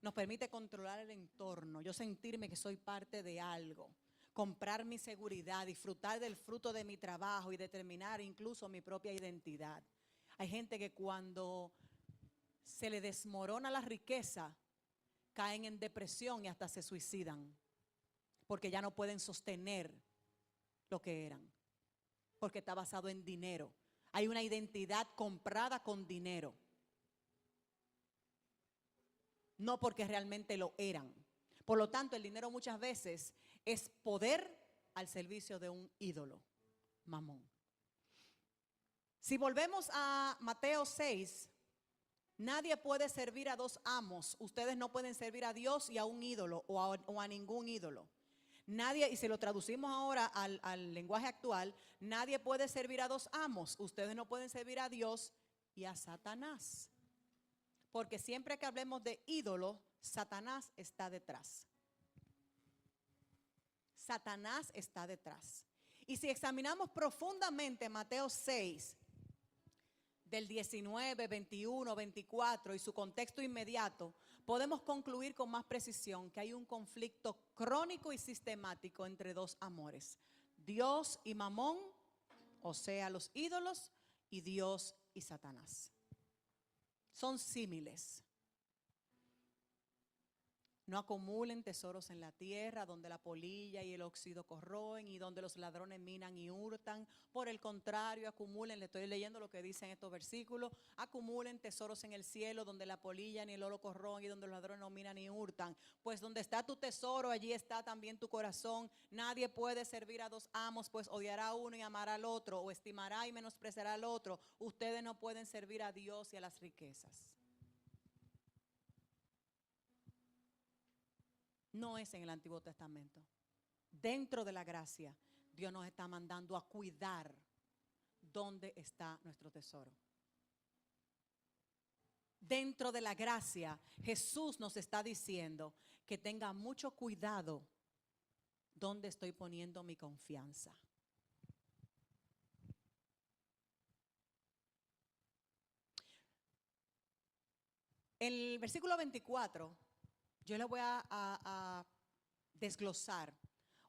Nos permite controlar el entorno, yo sentirme que soy parte de algo, comprar mi seguridad, disfrutar del fruto de mi trabajo y determinar incluso mi propia identidad. Hay gente que cuando se le desmorona la riqueza, caen en depresión y hasta se suicidan, porque ya no pueden sostener lo que eran, porque está basado en dinero. Hay una identidad comprada con dinero. No porque realmente lo eran. Por lo tanto, el dinero muchas veces es poder al servicio de un ídolo, mamón. Si volvemos a Mateo 6, nadie puede servir a dos amos. Ustedes no pueden servir a Dios y a un ídolo o a ningún ídolo. Nadie, y si lo traducimos ahora al lenguaje actual, nadie puede servir a dos amos. Ustedes no pueden servir a Dios y a Satanás. Porque siempre que hablemos de ídolo, Satanás está detrás. Satanás está detrás. Y si examinamos profundamente Mateo 6, del 19, 21, 24 y su contexto inmediato, podemos concluir con más precisión que hay un conflicto crónico y sistemático entre dos amores: Dios y Mamón, o sea, los ídolos, y Dios y Satanás. Son símiles. No acumulen tesoros en la tierra, donde la polilla y el óxido corroen y donde los ladrones minan y hurtan. Por el contrario, acumulen, le estoy leyendo lo que dicen estos versículos, acumulen tesoros en el cielo, donde la polilla ni el oro corroen y donde los ladrones no minan ni hurtan. Pues donde está tu tesoro, allí está también tu corazón. Nadie puede servir a dos amos, pues odiará a uno y amará al otro, o estimará y menospreciará al otro. Ustedes no pueden servir a Dios y a las riquezas. No es en el Antiguo Testamento. Dentro de la gracia, Dios nos está mandando a cuidar dónde está nuestro tesoro. Dentro de la gracia, Jesús nos está diciendo que tenga mucho cuidado dónde estoy poniendo mi confianza. En el versículo 24, yo le voy a desglosar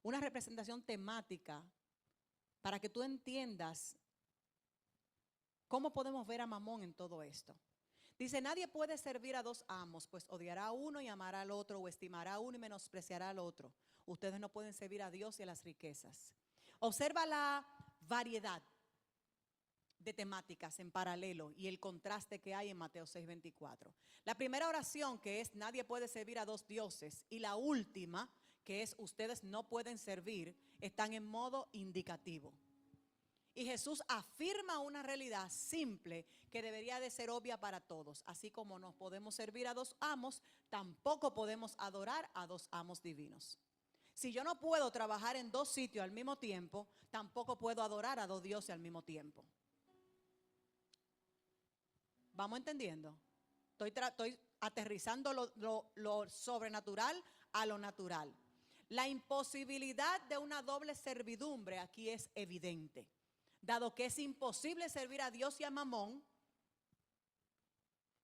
una representación temática para que tú entiendas cómo podemos ver a Mamón en todo esto. Dice: nadie puede servir a dos amos, pues odiará a uno y amará al otro, o estimará a uno y menospreciará al otro. Ustedes no pueden servir a Dios y a las riquezas. Observa la variedad de temáticas en paralelo y el contraste que hay en Mateo 6:24. La primera oración, que es nadie puede servir a dos dioses, y la última, que es ustedes no pueden servir, están en modo indicativo. Y Jesús afirma una realidad simple que debería de ser obvia para todos. Así como no podemos servir a dos amos, tampoco podemos adorar a dos amos divinos. Si yo no puedo trabajar en dos sitios al mismo tiempo, tampoco puedo adorar a dos dioses al mismo tiempo. ¿Vamos entendiendo? Estoy aterrizando lo sobrenatural a lo natural. La imposibilidad de una doble servidumbre aquí es evidente. Dado que es imposible servir a Dios y a Mamón,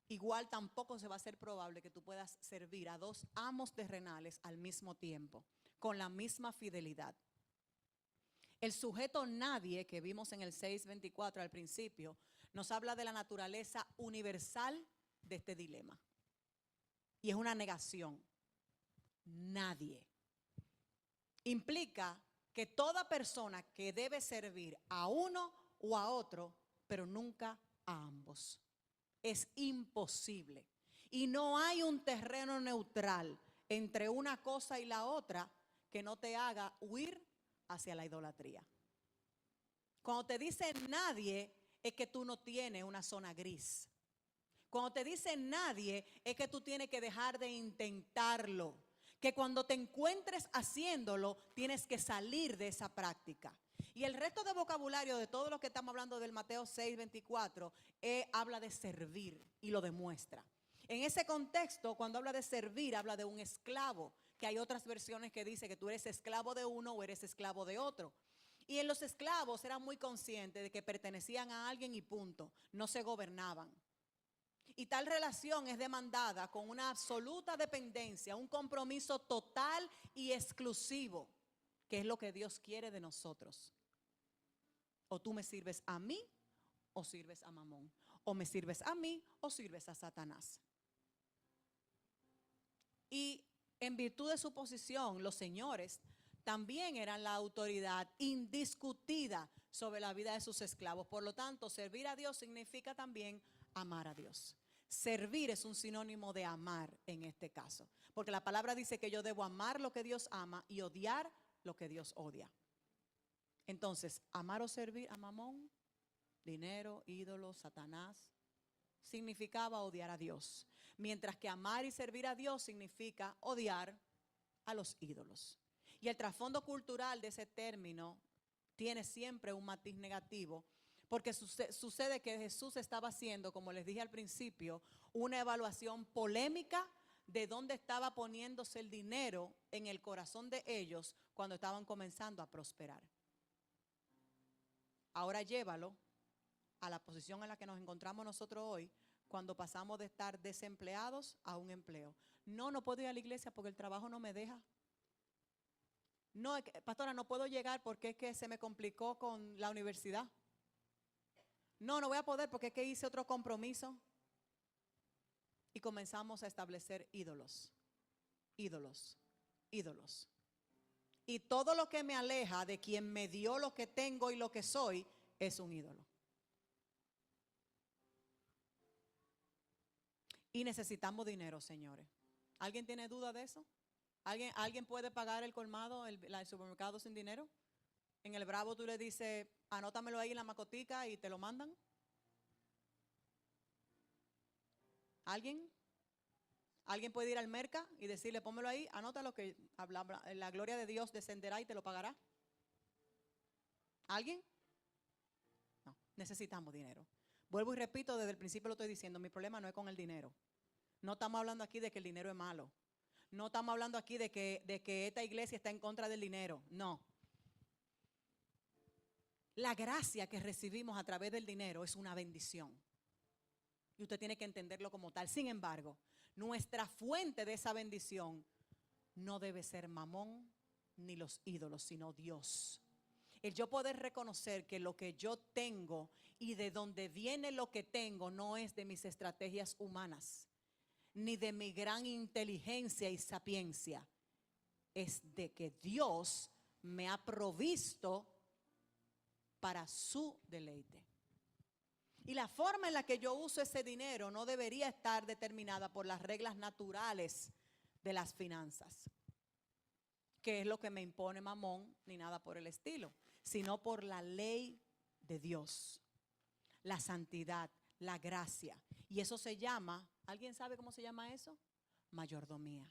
igual tampoco se va a ser probable que tú puedas servir a dos amos terrenales al mismo tiempo, con la misma fidelidad. El sujeto nadie que vimos en el 6:24 al principio nos habla de la naturaleza universal de este dilema. Y es una negación. Nadie. Implica que toda persona que debe servir a uno o a otro, pero nunca a ambos. Es imposible. Y no hay un terreno neutral entre una cosa y la otra que no te haga huir hacia la idolatría. Cuando te dice nadie, es que tú no tienes una zona gris. Cuando te dice nadie, es que tú tienes que dejar de intentarlo. Que cuando te encuentres haciéndolo, tienes que salir de esa práctica. Y el resto de vocabulario de todo lo que estamos hablando del Mateo 6:24 habla de servir y lo demuestra. En ese contexto, cuando habla de servir, habla de un esclavo, que hay otras versiones que dice que tú eres esclavo de uno o eres esclavo de otro. Y en los esclavos eran muy conscientes de que pertenecían a alguien y punto, no se gobernaban. Y tal relación es demandada con una absoluta dependencia, un compromiso total y exclusivo, que es lo que Dios quiere de nosotros. O tú me sirves a mí o sirves a Mamón. O me sirves a mí o sirves a Satanás. Y en virtud de su posición, los señores también eran la autoridad indiscutida sobre la vida de sus esclavos. Por lo tanto, servir a Dios significa también amar a Dios. Servir es un sinónimo de amar en este caso, porque la palabra dice que yo debo amar lo que Dios ama y odiar lo que Dios odia. Entonces, amar o servir a Mamón, dinero, ídolo, Satanás, significaba odiar a Dios, mientras que amar y servir a Dios significa odiar a los ídolos. Y el trasfondo cultural de ese término tiene siempre un matiz negativo, porque sucede que Jesús estaba haciendo, como les dije al principio, una evaluación polémica de dónde estaba poniéndose el dinero en el corazón de ellos cuando estaban comenzando a prosperar. Ahora llévalo a la posición en la que nos encontramos nosotros hoy, cuando pasamos de estar desempleados a un empleo. No puedo ir a la iglesia porque el trabajo no me deja. No, pastora, no puedo llegar porque es que se me complicó con la universidad. No voy a poder porque es que hice otro compromiso. Y comenzamos a establecer ídolos, ídolos, ídolos. Y todo lo que me aleja de quien me dio lo que tengo y lo que soy es un ídolo. Y necesitamos dinero, señores. ¿Alguien tiene duda de eso? ¿Alguien puede pagar el colmado, el supermercado sin dinero? En el Bravo tú le dices, anótamelo ahí en la macotica y te lo mandan. ¿Alguien? ¿Alguien puede ir al merca y decirle, pónmelo ahí, anótalo que la gloria de Dios descenderá y te lo pagará? ¿Alguien? No, necesitamos dinero. Vuelvo y repito, desde el principio lo estoy diciendo, mi problema no es con el dinero. No estamos hablando aquí de que el dinero es malo. No estamos hablando aquí de que esta iglesia está en contra del dinero. No. La gracia que recibimos a través del dinero es una bendición. Y usted tiene que entenderlo como tal. Sin embargo, nuestra fuente de esa bendición no debe ser Mamón ni los ídolos, sino Dios. El yo poder reconocer que lo que yo tengo y de donde viene lo que tengo no es de mis estrategias humanas, ni de mi gran inteligencia y sapiencia, es de que Dios me ha provisto para su deleite. Y la forma en la que yo uso ese dinero no debería estar determinada por las reglas naturales de las finanzas, que es lo que me impone Mamón, ni nada por el estilo, sino por la ley de Dios, la santidad, la gracia. Y eso se llama, ¿alguien sabe cómo se llama eso? Mayordomía.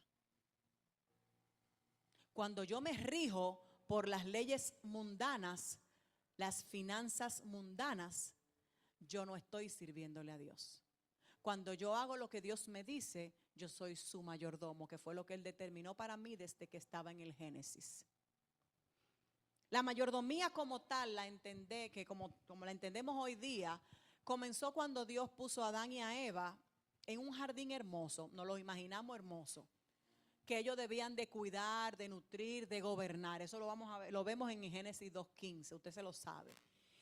Cuando yo me rijo por las leyes mundanas, las finanzas mundanas, yo no estoy sirviéndole a Dios. Cuando yo hago lo que Dios me dice, yo soy su mayordomo, que fue lo que Él determinó para mí desde que estaba en el Génesis. La mayordomía como tal, como la entendemos hoy día, comenzó cuando Dios puso a Adán y a Eva en un jardín hermoso, nos lo imaginamos hermoso, que ellos debían de cuidar, de nutrir, de gobernar. Eso lo vamos a ver, lo vemos en Génesis 2:15, usted se lo sabe.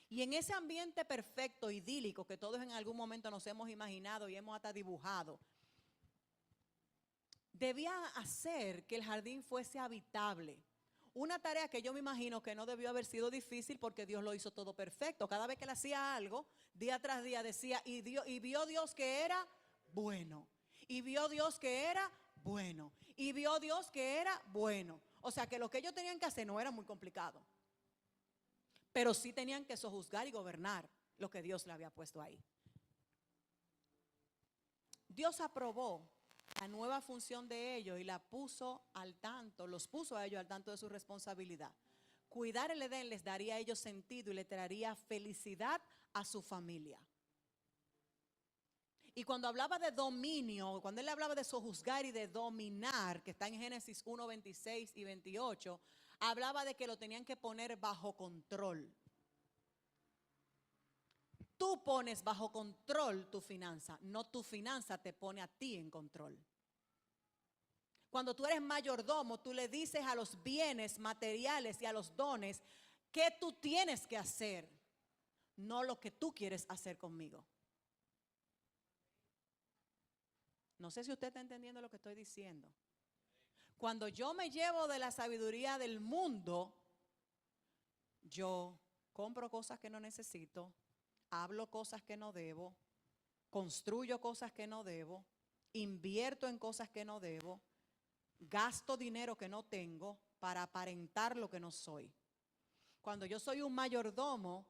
Y en ese ambiente perfecto, idílico, que todos en algún momento nos hemos imaginado y hemos hasta dibujado, debía hacer que el jardín fuese habitable. Una tarea que yo me imagino que no debió haber sido difícil porque Dios lo hizo todo perfecto. Cada vez que él hacía algo, día tras día decía, y vio Dios que era bueno. Y vio Dios que era bueno. Y vio Dios que era bueno. O sea que lo que ellos tenían que hacer no era muy complicado. Pero sí tenían que sojuzgar y gobernar lo que Dios le había puesto ahí. Dios aprobó la nueva función de ellos y los puso a ellos al tanto de su responsabilidad. Cuidar el Edén les daría a ellos sentido y le traería felicidad a su familia. Y cuando hablaba de dominio, cuando él hablaba de sojuzgar y de dominar, que está en Génesis 1, 26 y 28, hablaba de que lo tenían que poner bajo control. Tú pones bajo control tu finanza, no tu finanza te pone a ti en control. Cuando tú eres mayordomo, tú le dices a los bienes materiales y a los dones qué tú tienes que hacer, no lo que tú quieres hacer conmigo. No sé si usted está entendiendo lo que estoy diciendo. Cuando yo me llevo de la sabiduría del mundo, yo compro cosas que no necesito, hablo cosas que no debo, construyo cosas que no debo, invierto en cosas que no debo, gasto dinero que no tengo para aparentar lo que no soy. Cuando yo soy un mayordomo,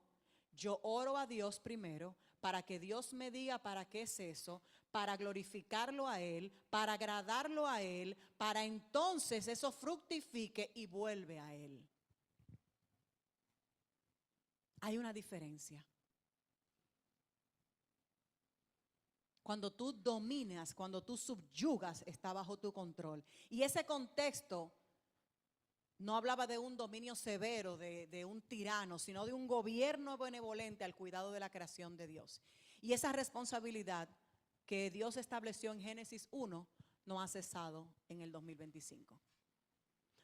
yo oro a Dios primero para que Dios me diga para qué es eso, para glorificarlo a Él, para agradarlo a Él, para entonces eso fructifique y vuelve a Él. Hay una diferencia. Cuando tú dominas, cuando tú subyugas, está bajo tu control. Y ese contexto No hablaba de un dominio severo, de un tirano, sino de un gobierno benevolente al cuidado de la creación de Dios. Y esa responsabilidad que Dios estableció en Génesis 1 no ha cesado en el 2025.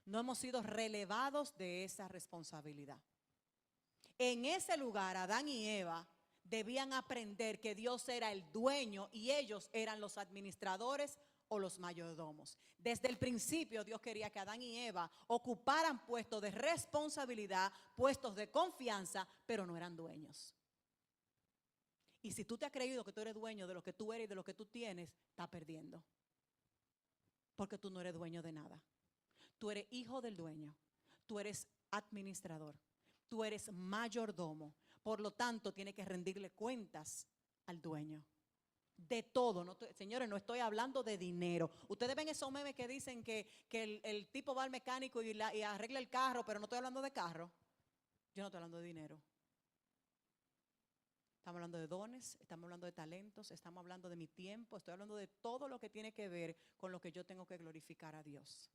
No hemos sido relevados de esa responsabilidad. En ese lugar, Adán y Eva debían aprender que Dios era el dueño y ellos eran los administradores o los mayordomos. Desde el principio Dios quería que Adán y Eva ocuparan puestos de responsabilidad, puestos de confianza, pero no eran dueños. Y si tú te has creído que tú eres dueño de lo que tú eres y de lo que tú tienes, estás perdiendo. Porque tú no eres dueño de nada. Tú eres hijo del dueño. Tú eres administrador. Tú eres mayordomo. Por lo tanto, tienes que rendirle cuentas al dueño. De todo. No, señores, no estoy hablando de dinero. Ustedes ven esos memes que dicen que el tipo va al mecánico y arregla el carro, pero no estoy hablando de carro. Yo no estoy hablando de dinero. Estamos hablando de dones, estamos hablando de talentos, estamos hablando de mi tiempo, estoy hablando de todo lo que tiene que ver con lo que yo tengo que glorificar a Dios.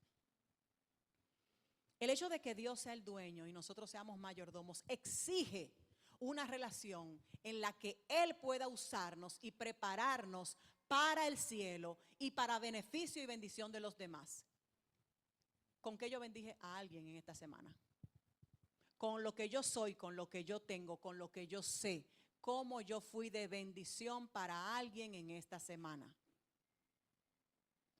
El hecho de que Dios sea el dueño y nosotros seamos mayordomos exige una relación en la que Él pueda usarnos y prepararnos para el cielo y para beneficio y bendición de los demás. ¿Con qué yo bendije a alguien en esta semana? Con lo que yo soy, con lo que yo tengo, con lo que yo sé, cómo yo fui de bendición para alguien en esta semana.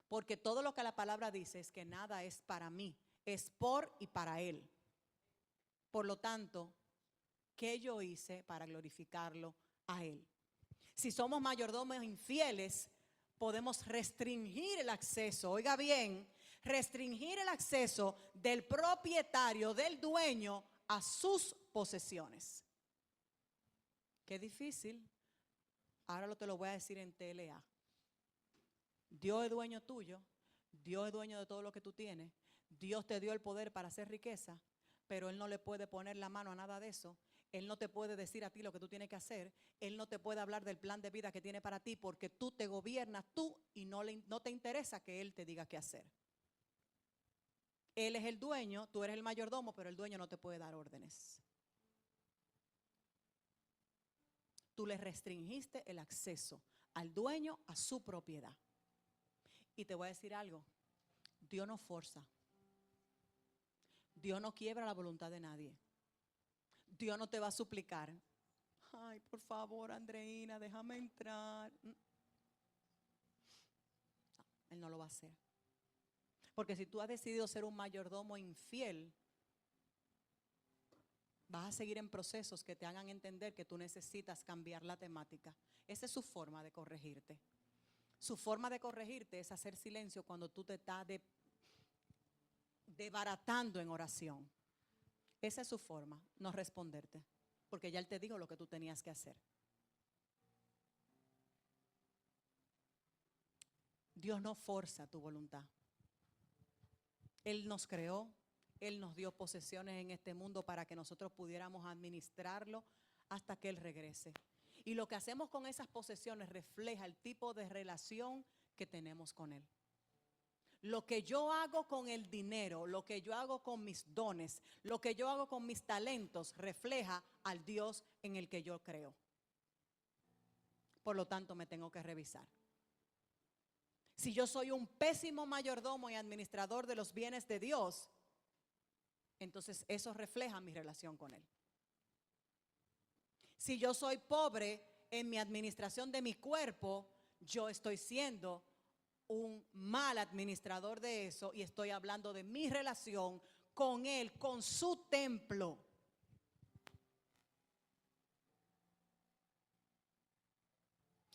Porque todo lo que la palabra dice es que nada es para mí, es por y para Él. Por lo tanto, ¿qué yo hice para glorificarlo a Él? Si somos mayordomos infieles, podemos restringir el acceso, oiga bien, restringir el acceso del propietario, del dueño, a sus posesiones. Qué difícil. Ahora te lo voy a decir en TLA. Dios es dueño tuyo, Dios es dueño de todo lo que tú tienes, Dios te dio el poder para hacer riqueza, pero Él no le puede poner la mano a nada de eso. Él no te puede decir a ti lo que tú tienes que hacer. Él no te puede hablar del plan de vida que tiene para ti porque tú te gobiernas tú y no te interesa que Él te diga qué hacer. Él es el dueño, tú eres el mayordomo, pero el dueño no te puede dar órdenes. Tú le restringiste el acceso al dueño a su propiedad. Y te voy a decir algo, Dios no forza. Dios no quiebra la voluntad de nadie. Dios no te va a suplicar. Ay, por favor, Andreina, déjame entrar. No, Él no lo va a hacer. Porque si tú has decidido ser un mayordomo infiel, vas a seguir en procesos que te hagan entender que tú necesitas cambiar la temática. Esa es su forma de corregirte. Su forma de corregirte es hacer silencio cuando tú te estás desbaratando en oración. Esa es su forma, no responderte, porque ya Él te dijo lo que tú tenías que hacer. Dios no forza tu voluntad. Él nos creó, Él nos dio posesiones en este mundo para que nosotros pudiéramos administrarlo hasta que Él regrese. Y lo que hacemos con esas posesiones refleja el tipo de relación que tenemos con Él. Lo que yo hago con el dinero, lo que yo hago con mis dones, lo que yo hago con mis talentos, refleja al Dios en el que yo creo. Por lo tanto, me tengo que revisar. Si yo soy un pésimo mayordomo y administrador de los bienes de Dios, entonces eso refleja mi relación con Él. Si yo soy pobre en mi administración de mi cuerpo, yo estoy siendo un mal administrador de eso y estoy hablando de mi relación con Él, con su templo.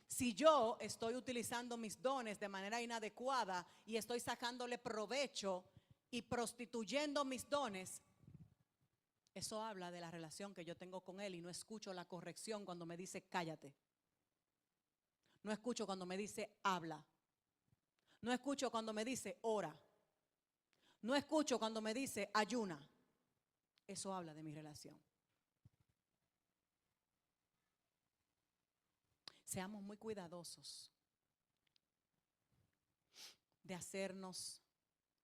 Si yo estoy utilizando mis dones de manera inadecuada y estoy sacándole provecho y prostituyendo mis dones, eso habla de la relación que yo tengo con Él y no escucho la corrección cuando me dice cállate. No escucho cuando me dice habla. No escucho cuando me dice ora. No escucho cuando me dice ayuna. Eso habla de mi relación. Seamos muy cuidadosos de hacernos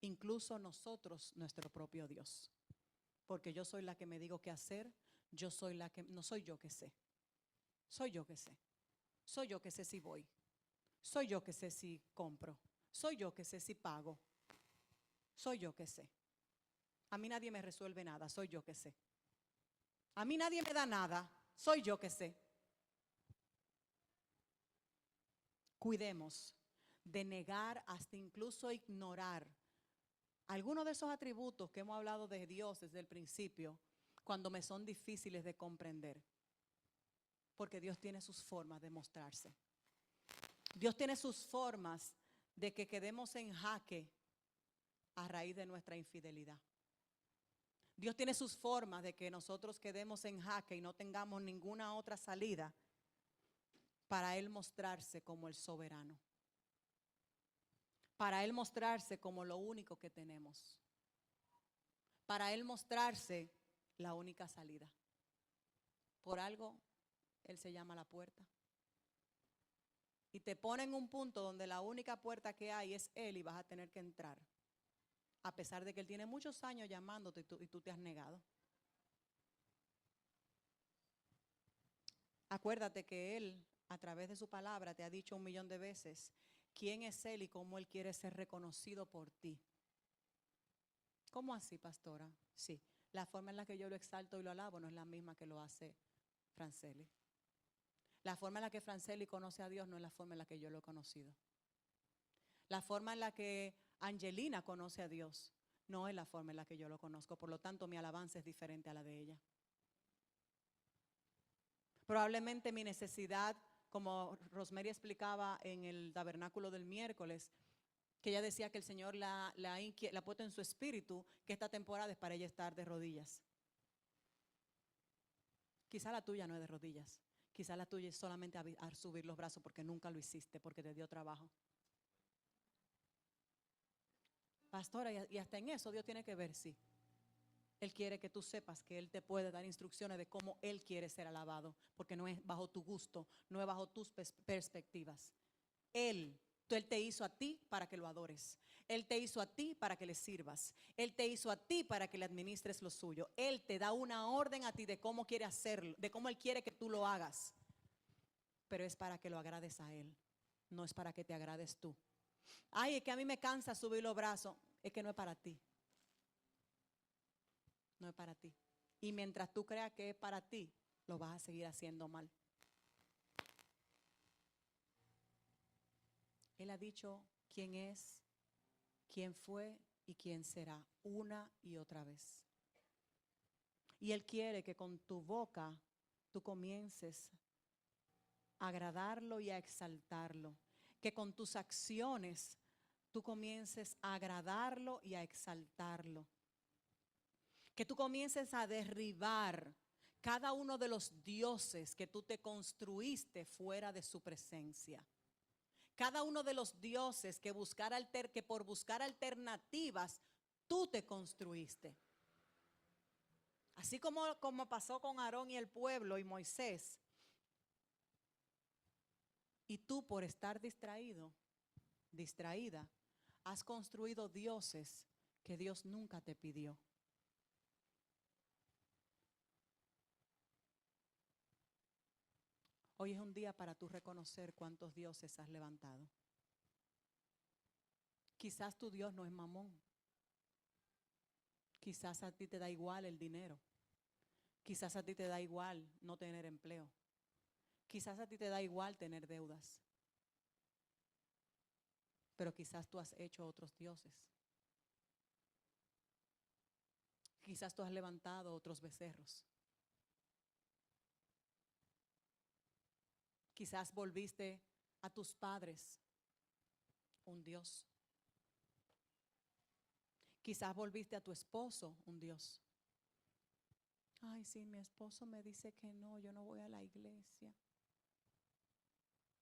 incluso nosotros, nuestro propio Dios. Porque yo soy la que me digo qué hacer, yo soy la que, no soy yo que sé, soy yo que sé. Soy yo que sé si voy, soy yo que sé si compro, soy yo que sé si pago, soy yo que sé. A mí nadie me resuelve nada, soy yo que sé. A mí nadie me da nada, soy yo que sé. Cuidemos de negar hasta incluso ignorar algunos de esos atributos que hemos hablado de Dios desde el principio, cuando me son difíciles de comprender. Porque Dios tiene sus formas de mostrarse. Dios tiene sus formas de que quedemos en jaque a raíz de nuestra infidelidad. Dios tiene sus formas de que nosotros quedemos en jaque y no tengamos ninguna otra salida para Él mostrarse como el soberano. Para Él mostrarse como lo único que tenemos. Para Él mostrarse la única salida. Por algo Él se llama la puerta. Y te pone en un punto donde la única puerta que hay es Él y vas a tener que entrar. A pesar de que Él tiene muchos años llamándote y tú te has negado. Acuérdate que Él, a través de su palabra, te ha dicho 1.000.000 de veces quién es Él y cómo Él quiere ser reconocido por ti. ¿Cómo así, pastora? Sí, la forma en la que yo lo exalto y lo alabo no es la misma que lo hace Franceli. La forma en la que Franceli conoce a Dios no es la forma en la que yo lo he conocido. La forma en la que Angelina conoce a Dios no es la forma en la que yo lo conozco. Por lo tanto, mi alabanza es diferente a la de ella. Probablemente mi necesidad, como Rosemary explicaba en el tabernáculo del miércoles, que ella decía que el Señor la ha puesto en su espíritu, que esta temporada es para ella estar de rodillas. Quizá la tuya no es de rodillas. Quizá la tuya es solamente a subir los brazos porque nunca lo hiciste, porque te dio trabajo. Pastora, y hasta en eso Dios tiene que ver, sí. Él quiere que tú sepas que Él te puede dar instrucciones de cómo Él quiere ser alabado, porque no es bajo tu gusto, no es bajo tus perspectivas. Él te hizo a ti para que lo adores. Él te hizo a ti para que le sirvas. Él te hizo a ti para que le administres lo suyo. Él te da una orden a ti de cómo quiere hacerlo, de cómo Él quiere que tú lo hagas. Pero es para que lo agrades a Él, no es para que te agrades tú. Ay, es que a mí me cansa subir los brazos. Es que no es para ti. No es para ti. Y mientras tú creas que es para ti, lo vas a seguir haciendo mal. Él ha dicho quién es, quién fue y quién será una y otra vez. Y Él quiere que con tu boca tú comiences a agradarlo y a exaltarlo. Que con tus acciones tú comiences a agradarlo y a exaltarlo. Que tú comiences a derribar cada uno de los dioses que tú te construiste fuera de su presencia. Cada uno de los dioses que por buscar alternativas tú te construiste. Así como pasó con Aarón y el pueblo y Moisés. Y tú por estar distraída, has construido dioses que Dios nunca te pidió. Hoy es un día para tú reconocer cuántos dioses has levantado. Quizás tu Dios no es Mamón. Quizás a ti te da igual el dinero. Quizás a ti te da igual no tener empleo. Quizás a ti te da igual tener deudas. Pero quizás tú has hecho otros dioses. Quizás tú has levantado otros becerros. Quizás volviste a tus padres un Dios. Quizás volviste a tu esposo un Dios. Ay, sí, mi esposo me dice que no, yo no voy a la iglesia.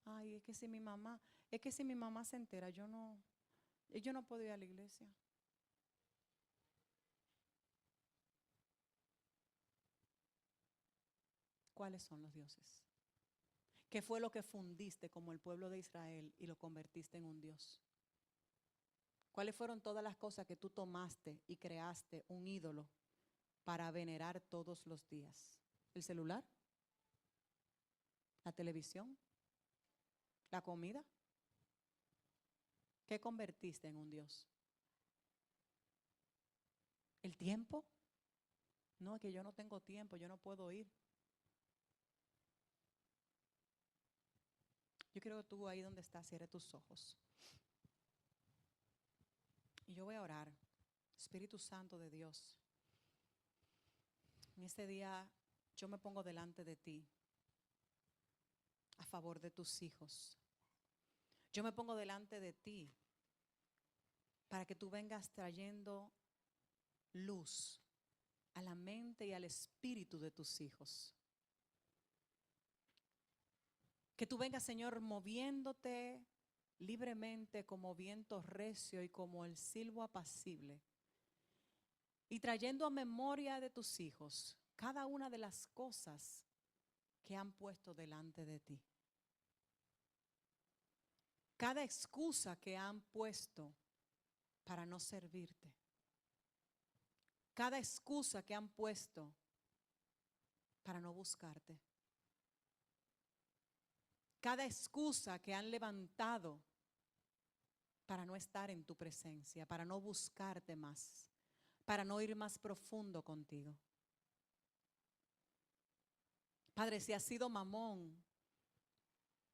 Ay, es que si mi mamá se entera, yo no puedo ir a la iglesia. ¿Cuáles son los dioses? ¿Qué fue lo que fundiste como el pueblo de Israel y lo convertiste en un Dios? ¿Cuáles fueron todas las cosas que tú tomaste y creaste un ídolo para venerar todos los días? ¿El celular? ¿La televisión? ¿La comida? ¿Qué convertiste en un Dios? ¿El tiempo? No, es que yo no tengo tiempo, yo no puedo ir. Yo quiero que tú ahí donde estás cierres tus ojos. Y yo voy a orar. Espíritu Santo de Dios, en este día yo me pongo delante de ti a favor de tus hijos. Yo me pongo delante de ti para que tú vengas trayendo luz a la mente y al espíritu de tus hijos. Que tú vengas, Señor, moviéndote libremente como viento recio y como el silbo apacible, y trayendo a memoria de tus hijos cada una de las cosas que han puesto delante de ti. Cada excusa que han puesto para no servirte. Cada excusa que han puesto para no buscarte. Cada excusa que han levantado para no estar en tu presencia, para no buscarte más, para no ir más profundo contigo. Padre, si has sido mamón,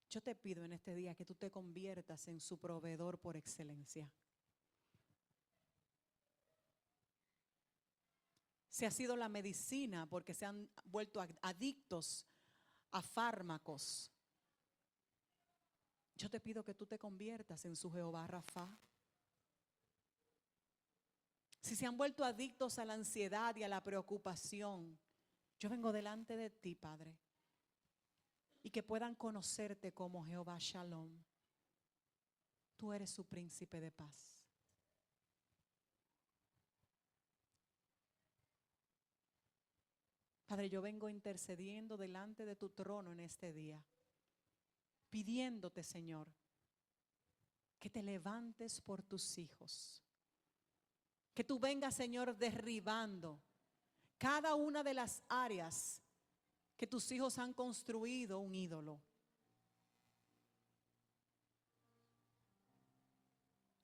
yo te pido en este día que tú te conviertas en su proveedor por excelencia. Si ha sido la medicina porque se han vuelto adictos a fármacos, yo te pido que tú te conviertas en su Jehová Rafa. Si se han vuelto adictos a la ansiedad y a la preocupación, yo vengo delante de ti, Padre, y que puedan conocerte como Jehová Shalom. Tú eres su príncipe de paz. Padre, yo vengo intercediendo delante de tu trono en este día, pidiéndote, Señor, que te levantes por tus hijos. Que tú vengas, Señor, derribando cada una de las áreas que tus hijos han construido un ídolo.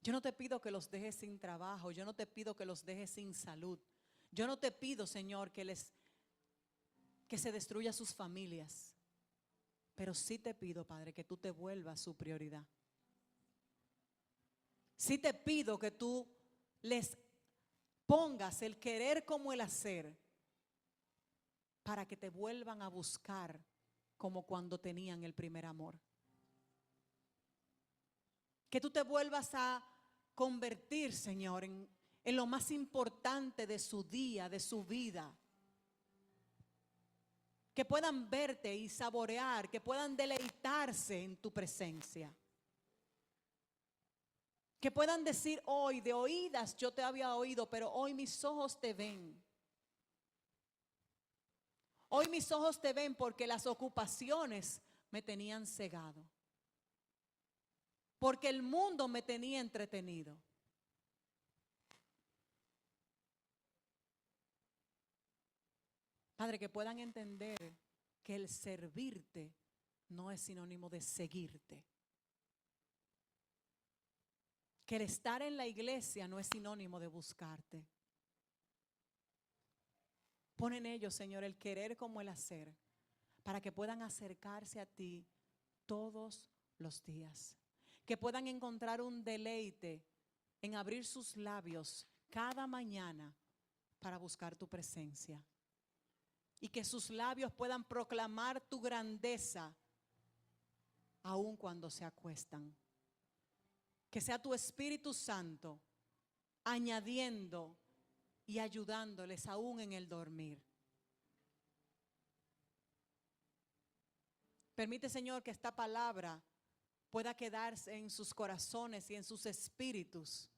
Yo no te pido que los dejes sin trabajo, yo no te pido que los dejes sin salud. Yo no te pido, Señor, que se destruya sus familias. Pero sí te pido, Padre, que tú te vuelvas su prioridad. Sí te pido que tú les pongas el querer como el hacer para que te vuelvan a buscar como cuando tenían el primer amor. Que tú te vuelvas a convertir, Señor, en lo más importante de su día, de su vida. Que puedan verte y saborear, que puedan deleitarse en tu presencia. Que puedan decir hoy, de oídas yo te había oído, pero hoy mis ojos te ven. Hoy mis ojos te ven porque las ocupaciones me tenían cegado. Porque el mundo me tenía entretenido. Padre, que puedan entender que el servirte no es sinónimo de seguirte. Que el estar en la iglesia no es sinónimo de buscarte. Pon en ellos, Señor, el querer como el hacer, para que puedan acercarse a ti todos los días. Que puedan encontrar un deleite en abrir sus labios cada mañana para buscar tu presencia. Y que sus labios puedan proclamar tu grandeza aun cuando se acuestan. Que sea tu Espíritu Santo añadiendo y ayudándoles aún en el dormir. Permite, Señor, que esta palabra pueda quedarse en sus corazones y en sus espíritus,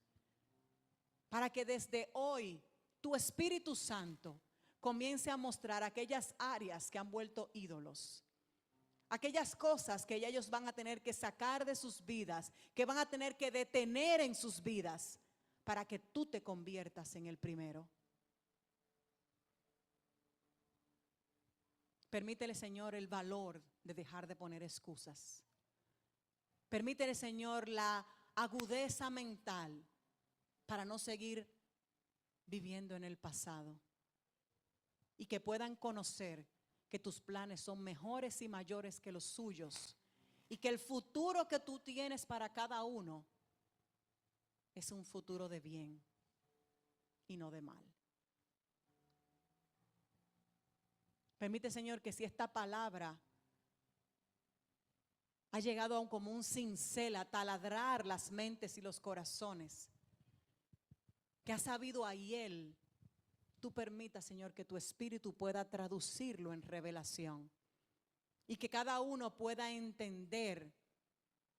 para que desde hoy tu Espíritu Santo comience a mostrar aquellas áreas que han vuelto ídolos. Aquellas cosas que ellos van a tener que sacar de sus vidas, que van a tener que detener en sus vidas, para que tú te conviertas en el primero. Permítele, Señor, el valor de dejar de poner excusas. Permítele, Señor, la agudeza mental para no seguir viviendo en el pasado. Y que puedan conocer que tus planes son mejores y mayores que los suyos. Y que el futuro que tú tienes para cada uno es un futuro de bien y no de mal. Permite, Señor, que si esta palabra ha llegado aún como un cincel a taladrar las mentes y los corazones, que ha sabido a hiel, tú permitas, Señor, que tu Espíritu pueda traducirlo en revelación y que cada uno pueda entender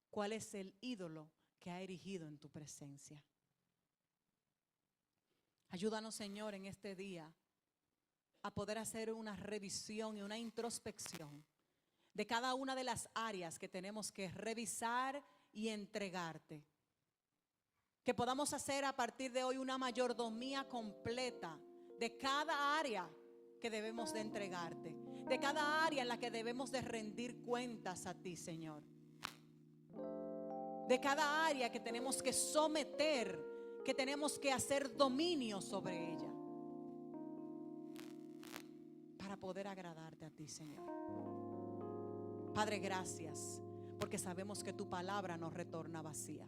cuál es el ídolo que ha erigido en tu presencia. Ayúdanos, Señor, en este día a poder hacer una revisión y una introspección de cada una de las áreas que tenemos que revisar y entregarte. Que podamos hacer a partir de hoy una mayordomía completa de cada área que debemos de entregarte, de cada área en la que debemos de rendir cuentas a ti, Señor. De cada área que tenemos que someter, que tenemos que hacer dominio sobre ella, para poder agradarte a ti, Señor. Padre, gracias, porque sabemos que tu palabra no retorna vacía.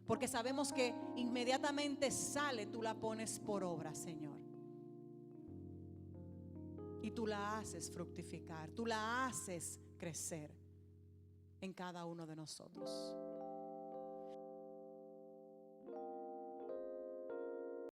Porque sabemos que inmediatamente sale, tú la pones por obra, Señor. Y tú la haces fructificar, tú la haces crecer en cada uno de nosotros.